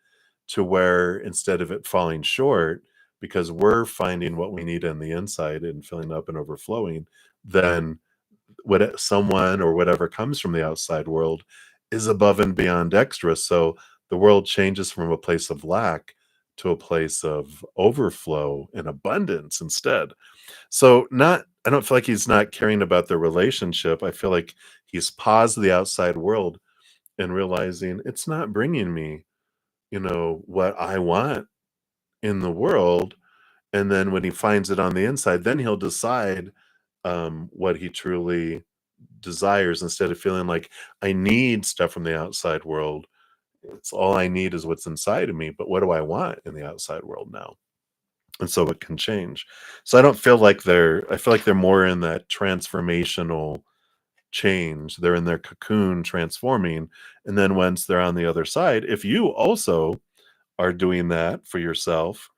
to where instead of it falling short, because we're finding what we need on the inside and filling up and overflowing, then someone or whatever comes from the outside world is above and beyond extra. So the world changes from a place of lack to a place of overflow and abundance instead. So not I don't feel like he's not caring about the relationship. I feel like he's paused the outside world and realizing it's not bringing me, what I want in the world. And then when he finds it on the inside, then he'll decide what he truly desires, instead of feeling like I need stuff from the outside world. It's all I need is what's inside of me. But what do I want in the outside world now? And so it can change. So I feel like they're more in that transformational change. They're in their cocoon transforming. And then once they're on the other side, if you also are doing that for yourself,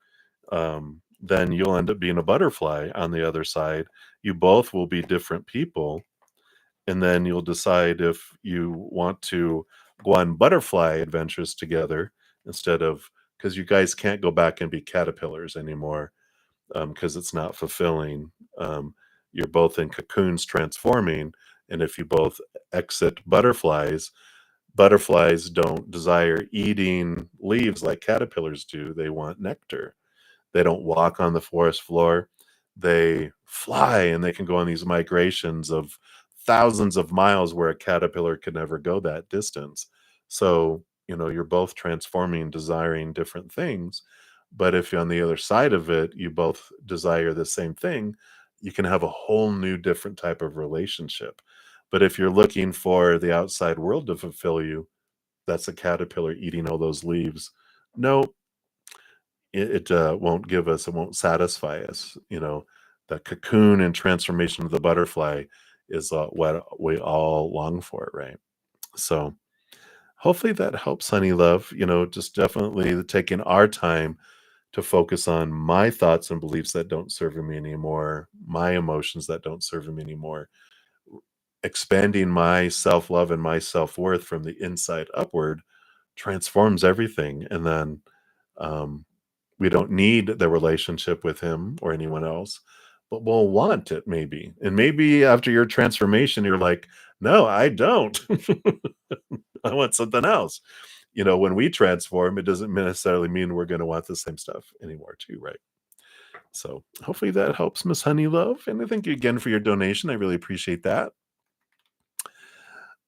then you'll end up being a butterfly on the other side. You both will be different people, and then you'll decide if you want to go on butterfly adventures together, instead of, because you guys can't go back and be caterpillars anymore, because it's not fulfilling. You're both in cocoons transforming, and if you both exit butterflies, butterflies don't desire eating leaves like caterpillars do. They want nectar. They don't walk on the forest floor. They fly, and they can go on these migrations of thousands of miles where a caterpillar could never go that distance. So, you're both transforming, desiring different things. But if on the other side of it, you both desire the same thing, you can have a whole new different type of relationship. But if you're looking for the outside world to fulfill you, that's a caterpillar eating all those leaves. No, it won't give us, it won't satisfy us. The cocoon and transformation of the butterfly is what we all long for, right? So hopefully that helps, honey love. Just definitely taking our time to focus on my thoughts and beliefs that don't serve me anymore, my emotions that don't serve me anymore, expanding my self-love and my self-worth from the inside upward transforms everything. And then um, we don't need the relationship with him or anyone else, but we'll want it maybe. And maybe after your transformation, you're like, No, I don't. I want something else. When we transform, it doesn't necessarily mean we're going to want the same stuff anymore, too, right? So hopefully that helps, Miss Honey Love. And I thank you again for your donation. I really appreciate that.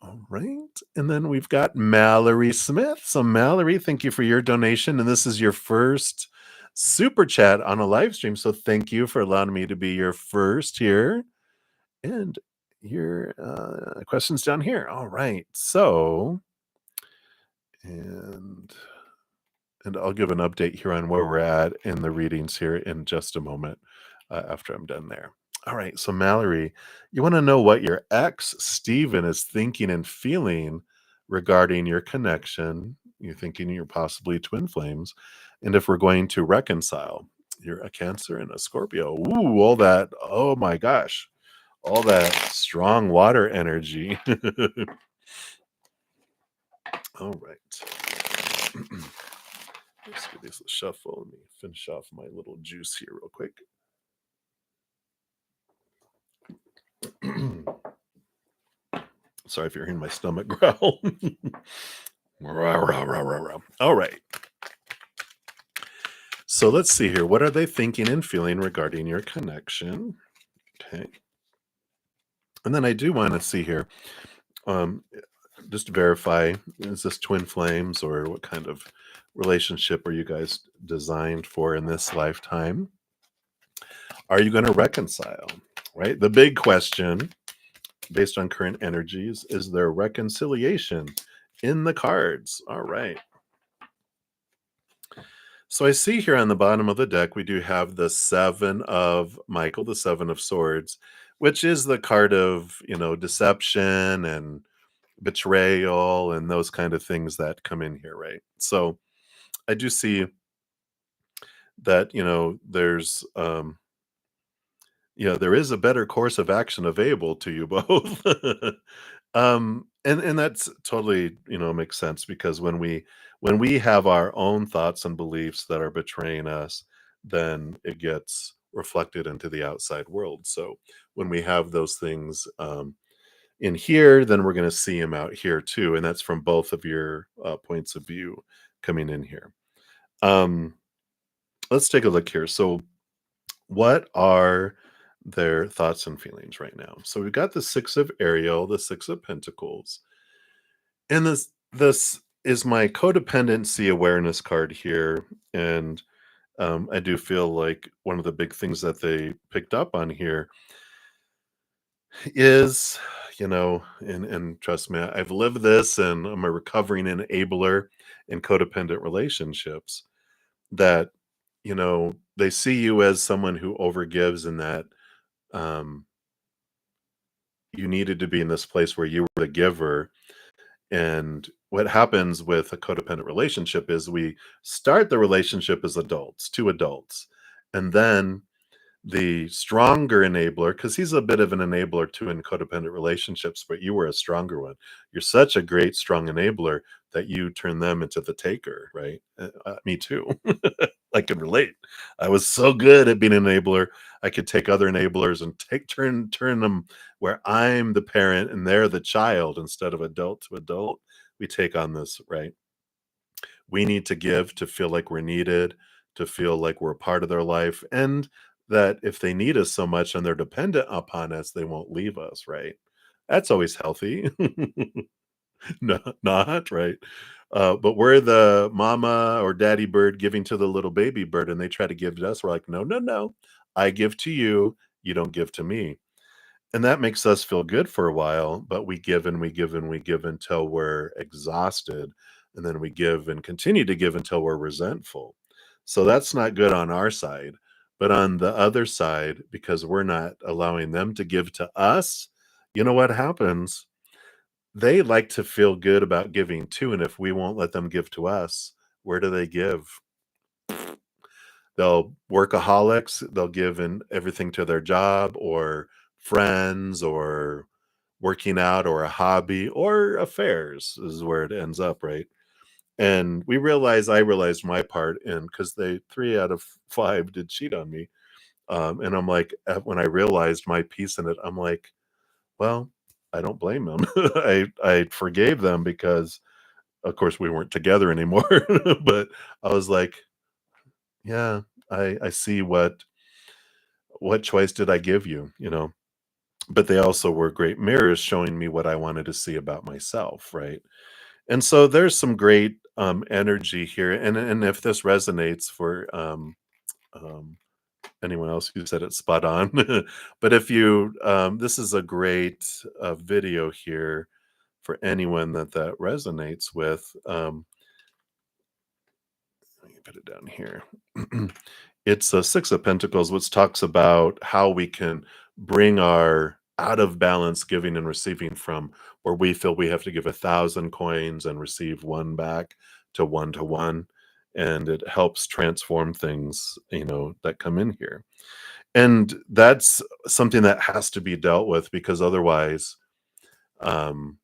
All right. And then we've got Mallory Smith. So, Mallory, thank you for your donation. And this is your first super chat on a live stream. So, thank you for allowing me to be your first here. And your questions down here. All right. So, and I'll give an update here on where we're at in the readings here in just a moment after I'm done there. All right. So, Mallory, you want to know what your ex, Steven, is thinking and feeling regarding your connection. You're thinking you're possibly twin flames. And if we're going to reconcile, you're a Cancer and a Scorpio. Ooh, all that. Oh my gosh. All that strong water energy. All right. Let's do this a shuffle. Let me finish off my little juice here real quick. Sorry if you're hearing my stomach growl. All right. So let's see here. What are they thinking and feeling regarding your connection? Okay. And then I do want to see here, just to verify, is this twin flames or what kind of relationship are you guys designed for in this lifetime? Are you going to reconcile? Right? The big question, based on current energies, is there reconciliation in the cards? All right. So I see here on the bottom of the deck, we do have the Seven of Michael, the Seven of Swords, which is the card of, deception and betrayal and those kind of things that come in here, right? So I do see that, there's, there is a better course of action available to you both. And that's totally, makes sense because when we have our own thoughts and beliefs that are betraying us, then it gets reflected into the outside world. So when we have those things in here, then we're going to see them out here too, and that's from both of your points of view coming in here. Um, let's take a look here. So what are their thoughts and feelings right now? So we've got the Six of Ariel, the Six of Pentacles, and this is my codependency awareness card here. And I do feel like one of the big things that they picked up on here is, and trust me, I've lived this, and I'm a recovering enabler in codependent relationships. That they see you as someone who overgives, and that um, you needed to be in this place where you were the giver. And what happens with a codependent relationship is we start the relationship as adults, two adults, and then the stronger enabler, because he's a bit of an enabler too in codependent relationships, but you were a stronger one. You're such a great, strong enabler that you turn them into the taker, right? Me too. I can relate. I was so good at being an enabler. I could take other enablers and turn them where I'm the parent and they're the child instead of adult to adult. We take on this, right? We need to give to feel like we're needed, to feel like we're a part of their life, and that if they need us so much and they're dependent upon us, they won't leave us, right? That's always healthy. No, not right. But we're the mama or daddy bird giving to the little baby bird, and they try to give to us. We're like, no, no, no. I give to you. You don't give to me. And that makes us feel good for a while, but we give and we give and we give until we're exhausted. And then we give and continue to give until we're resentful. So that's not good on our side. But on the other side, because we're not allowing them to give to us, you know what happens? They like to feel good about giving too. And if we won't let them give to us, where do they give? They'll workaholics, they'll give in everything to their job or friends or working out or a hobby or affairs is where it ends up, right? And I realized my part in because they 3 out of 5 did cheat on me. And I'm like, when I realized my piece in it, I'm like, well, I don't blame them. I forgave them because, of course, we weren't together anymore, but I was like, "Yeah, I see what choice did I give you?" You know? But they also were great mirrors showing me what I wanted to see about myself, right? And so there's some great, energy here, and if this resonates for, um, anyone else who said it spot on, but if you, this is a great, video here for anyone that resonates with, let me put it down here. It's a Six of Pentacles, which talks about how we can bring our out of balance giving and receiving from where we feel we have to give 1,000 coins and receive one back to one. And it helps transform things, that come in here. And that's something that has to be dealt with because otherwise, um,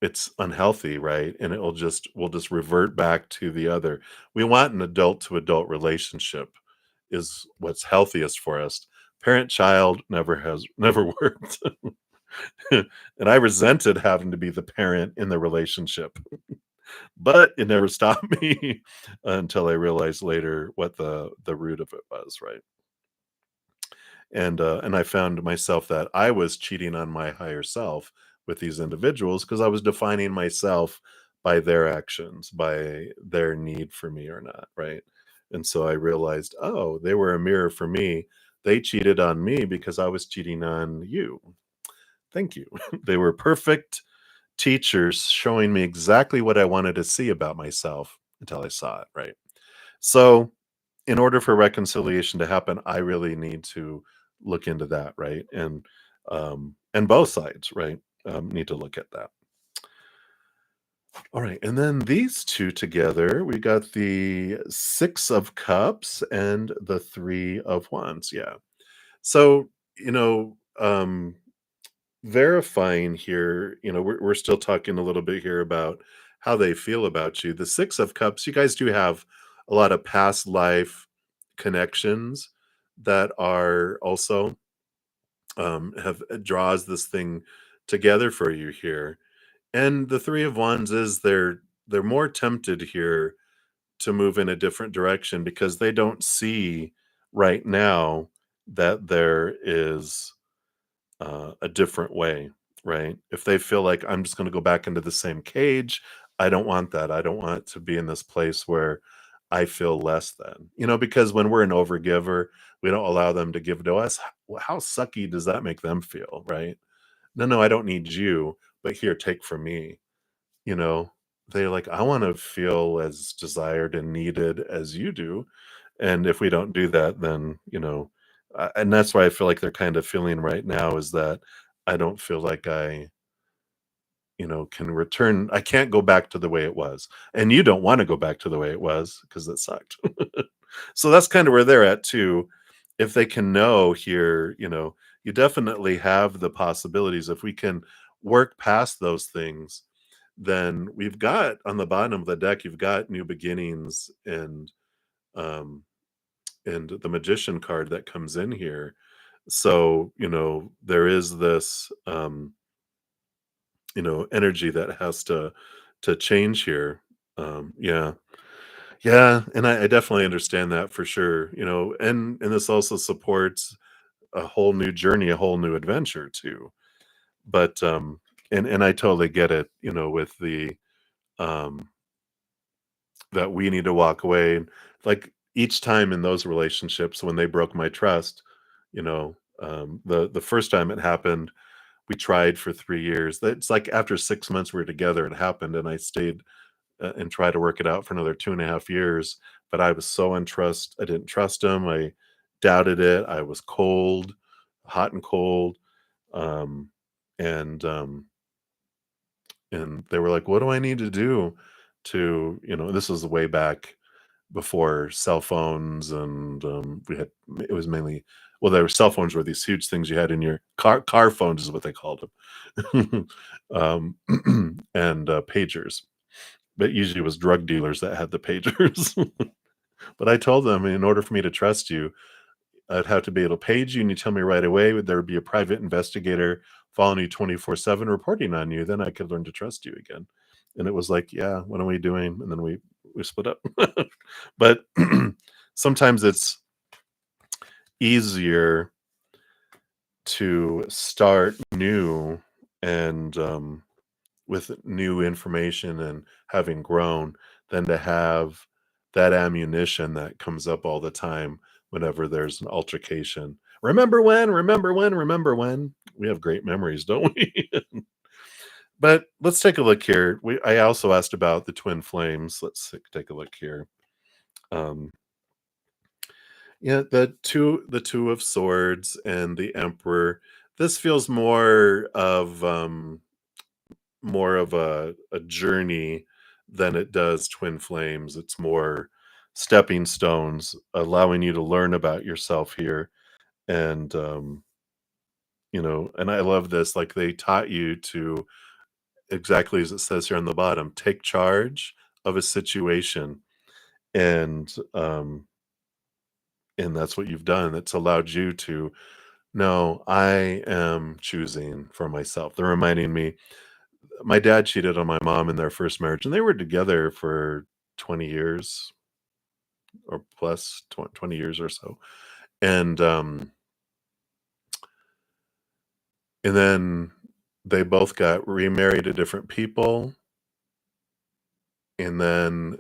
it's unhealthy, right? And we'll just revert back to the other. We want an adult to adult relationship is what's healthiest for us. Parent child never worked. And I resented having to be the parent in the relationship, but it never stopped me until I realized later what the root of it was, right? And I found myself that I was cheating on my higher self with these individuals because I was defining myself by their actions, by their need for me or not, right? And so I realized, oh, they were a mirror for me. They cheated on me because I was cheating on you. Thank you. They were perfect teachers showing me exactly what I wanted to see about myself until I saw it, right? So in order for reconciliation to happen, I really need to look into that, right? And both sides, right, need to look at that. All right, and then these two together, we got the Six of Cups and the Three of Wands. Yeah. So, verifying here, we're still talking a little bit here about how they feel about you. The Six of Cups, you guys do have a lot of past life connections that are also have draws this thing together for you here. And the Three of Wands is they're more tempted here to move in a different direction because they don't see right now that there is a different way, right? If they feel like I'm just going to go back into the same cage, I don't want that. I don't want to be in this place where I feel less than, because when we're an overgiver, we don't allow them to give to us. How sucky does that make them feel, right? No, no, I don't need you, but here, take from me. You know, they're like, I want to feel as desired and needed as you do. And if we don't do that, then, and that's why I feel like they're kind of feeling right now is that I don't feel like I, can return. I can't go back to the way it was. And you don't want to go back to the way it was because it sucked. So that's kind of where they're at too. If they can know here, you definitely have the possibilities. If we can work past those things, then we've got on the bottom of the deck, you've got new beginnings um and the magician card that comes in here. So, there is this energy that has to change here. Yeah. Yeah, and I definitely understand that for sure, and this also supports a whole new journey, a whole new adventure too. But and I totally get it, with the um that we need to walk away. Like each time in those relationships when they broke my trust, the first time it happened, we tried for 3 years. That's like after 6 months we were together, it happened, and I stayed and tried to work it out for another 2.5 years. But I was so I didn't trust him. I doubted it. I was cold, hot and cold. Um, and and they were like, "What do I need to do to," this was way back before cell phones and we had it was mainly well, there were cell phones were these huge things you had in your car phones is what they called them. um, and pagers, but usually it was drug dealers that had the pagers. But I told them in order for me to trust you, I'd have to be able to page you and you tell me right away, there would be a private investigator following you 24/7 reporting on you, then I could learn to trust you again. And it was like, "Yeah, what are we doing?" And then we split up. But sometimes it's easier to start new and, with new information and having grown than to have that ammunition that comes up all the time whenever there's an altercation. "Remember when? Remember when? Remember when?" We have great memories, don't we? But let's take a look here. I also asked about the twin flames. Let's take a look here. Um, yeah, the two of swords and the emperor. This feels more of a journey than it does twin flames. It's more stepping stones, allowing you to learn about yourself here. And and I love this. Like they taught you to, exactly as it says here on the bottom, take charge of a situation. And and that's what you've done. It's allowed you to know I am choosing for myself. They're reminding me, my dad cheated on my mom in their first marriage, and they were together for 20 years or plus, 20 years or so. And and then they both got remarried to different people, and then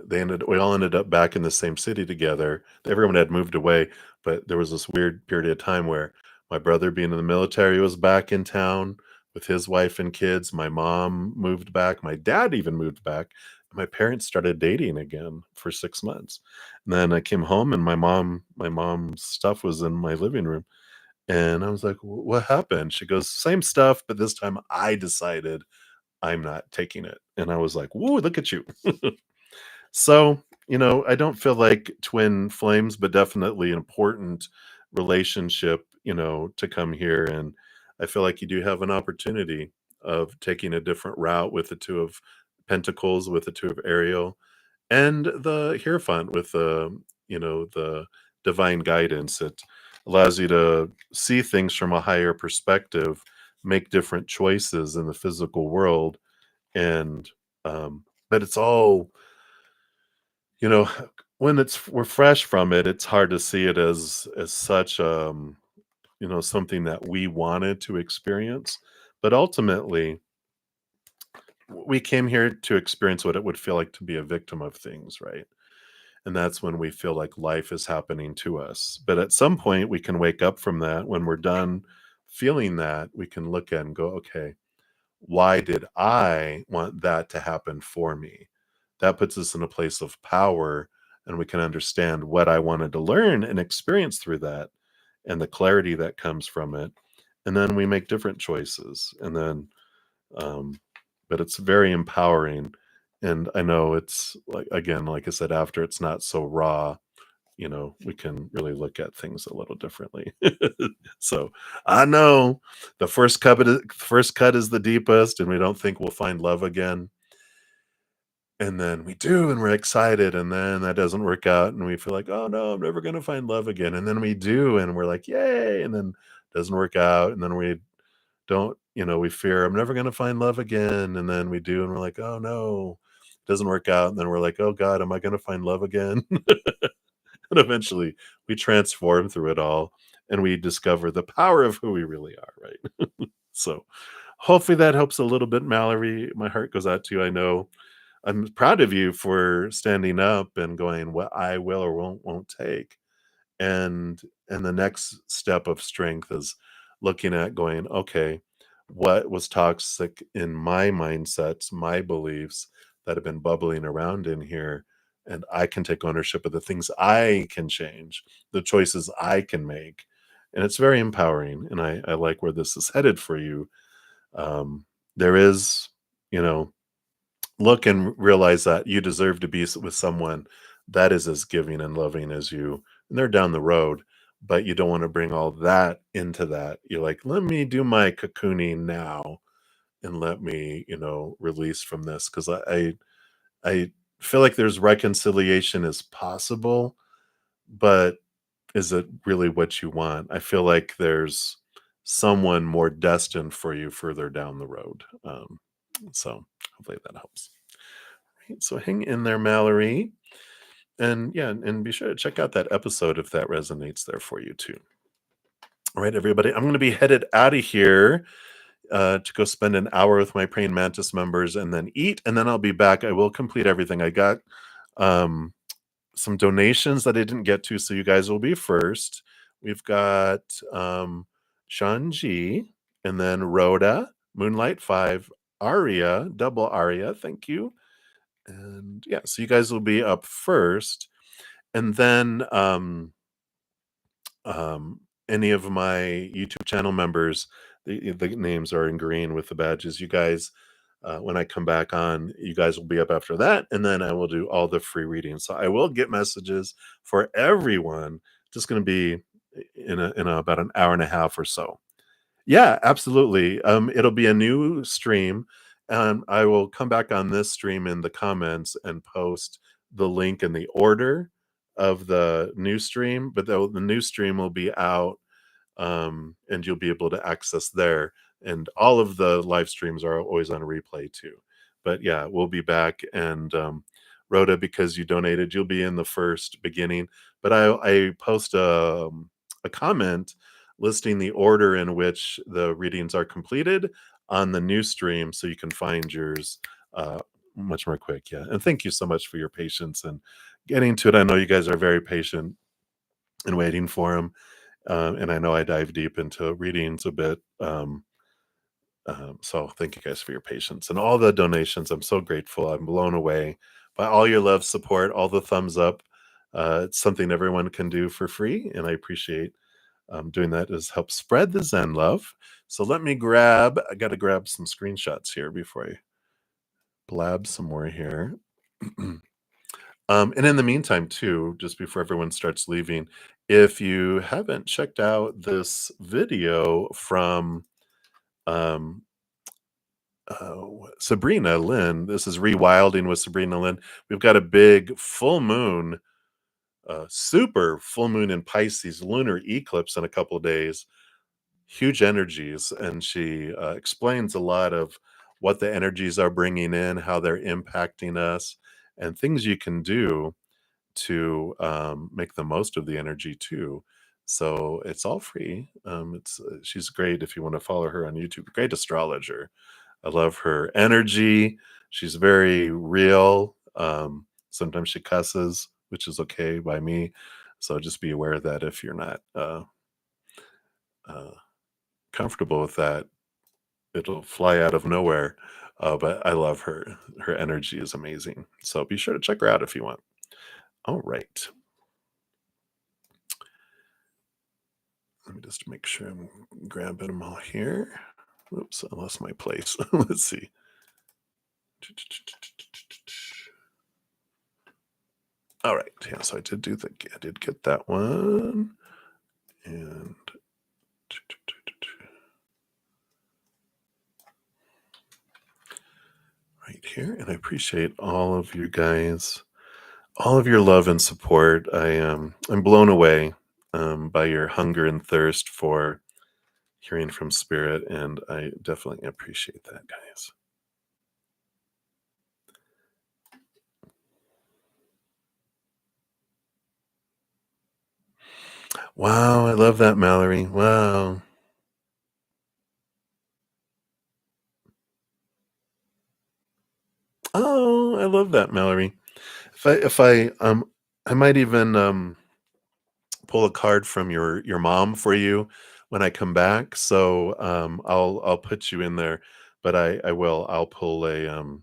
we all ended up back in the same city together. Everyone had moved away, but there was this weird period of time where my brother, being in the military, was back in town with his wife and kids. My mom moved back. My dad even moved back. My parents started dating again for 6 months. And then I came home and my mom's stuff was in my living room. And I was like, What happened?" She goes, "Same stuff, but this time I decided I'm not taking it." And I was like, "Whoa, look at you." So, I don't feel like twin flames, but definitely an important relationship, to come here. And I feel like you do have an opportunity of taking a different route with the two of pentacles, with the two of Ariel, and the Hierophant with the divine guidance. It allows you to see things from a higher perspective, make different choices in the physical world. And but it's all, you know, when we're fresh from it, it's hard to see it as such, something that we wanted to experience. But ultimately, we came here to experience what it would feel like to be a victim of things, right? And that's when we feel like life is happening to us. But at some point, we can wake up from that. When we're done feeling that, we can look at and go, okay, why did I want that to happen for me? That puts us in a place of power, and we can understand what I wanted to learn and experience through that and the clarity that comes from it. And then we make different choices. And then, um, but it's very empowering. And I know it's like, again, like I said, after it's not so raw, we can really look at things a little differently. So I know the first cut is the deepest, and we don't think we'll find love again. And then we do, and we're excited, and then that doesn't work out, and we feel like, "Oh no, I'm never gonna find love again." And then we do, and we're like, "Yay!" And then it doesn't work out, and then we don't, we fear, "I'm never gonna find love again." And then we do, and we're like, "Oh no." It doesn't work out, and then we're like, "Oh god, am I gonna find love again?" And eventually we transform through it all, and we discover the power of who we really are, right? So hopefully that helps a little bit, Mallory. My heart goes out to you. I know I'm proud of you for standing up and going, what I will or won't take. And the next step of strength is looking at going, okay, what was toxic in my mindsets, my beliefs that have been bubbling around in here? And I can take ownership of the things I can change, the choices I can make. And it's very empowering. And I like where this is headed for you. There is, you know, look and realize that you deserve to be with someone that is as giving and loving as you, and they're down the road, but you don't want to bring all that into that. You're like, let me do my cocooning now and let me, release from this, because I feel like there's reconciliation is possible, but is it really what you want? I feel like there's someone more destined for you further down the road. So hopefully that helps. Right, so hang in there, Mallory. And yeah, and be sure to check out that episode if that resonates there for you too. All right, everybody, I'm going to be headed out of here to go spend an hour with my praying mantis members and then eat, and then I'll be back. I will complete everything. I got um, some donations that I didn't get to, so you guys will be first. We've got Sean G, and then Rhoda, Moonlight 5, Aria, double Aria, thank you. And yeah, so you guys will be up first. And then um, any of my YouTube channel members, the names are in green with the badges. You guys, when I come back on, you guys will be up after that, and then I will do all the free readings. So I will get messages for everyone. Just going to be in about an hour and a half or so. Yeah, absolutely. It'll be a new stream, and I will come back on this stream in the comments and post the link in the order of the new stream. But the new stream will be out, and you'll be able to access there. And all of the live streams are always on replay too. But yeah, we'll be back. And Rhoda, because you donated, you'll be in the first beginning. But I post a comment listing the order in which the readings are completed on the new stream, so you can find yours much more quick. Yeah, and thank you so much for your patience and getting to it. I know you guys are very patient and waiting for them. And I know I dive deep into readings a bit. So thank you guys for your patience and all the donations. I'm so grateful. I'm blown away by all your love, support, all the thumbs up. It's something everyone can do for free, and I appreciate doing that. Is help spread the Zen love. So let me grab. I got to grab some screenshots here before I blab some more here. And in the meantime, too, just before everyone starts leaving, if you haven't checked out this video from um, Sabrina Lynn, this is Rewilding with Sabrina Lynn. We've got a big full moon, super full moon in Pisces, lunar eclipse in a couple of days, huge energies. And she explains a lot of what the energies are bringing in, how they're impacting us, and things you can do to make the most of the energy too. So it's all free. It's she's great if you want to follow her on YouTube. Great astrologer. I love her energy. She's very real. Sometimes she cusses, which is okay by me. So just be aware of that if you're not uh, comfortable with that. It'll fly out of nowhere. But I love her. Her energy is amazing. So be sure to check her out if you want. All right. Let me just make sure I'm grabbing them all here. Oops, I lost my place. Let's see. All right. Yeah, so I did get that one. And right here. And I appreciate all of you guys, all of your love and support. I'm blown away by your hunger and thirst for hearing from spirit, and I definitely appreciate that, guys. Wow, I love that, Mallory. Wow. Oh, I love that, Mallory. If I might even pull a card from your mom for you when I come back. So I'll put you in there, but I'll pull a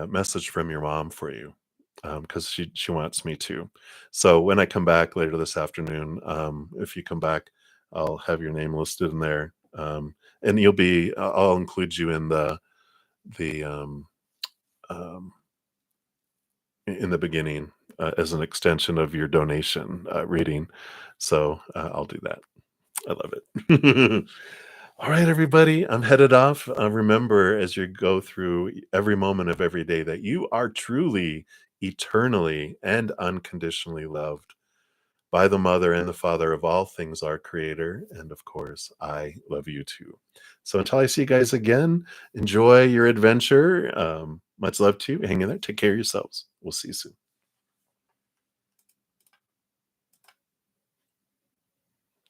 message from your mom for you because she wants me to. So when I come back later this afternoon, if you come back, I'll have your name listed in there, and I'll include you in the um, in the beginning as an extension of your donation reading. So I'll do that. I love it. All right, everybody, I'm headed off. Remember, as you go through every moment of every day, that you are truly, eternally, and unconditionally loved. by the mother and the father of all things, our creator. And of course, I love you too. So until I see you guys again, enjoy your adventure. Much love to you. Hang in there. Take care of yourselves. We'll see you soon.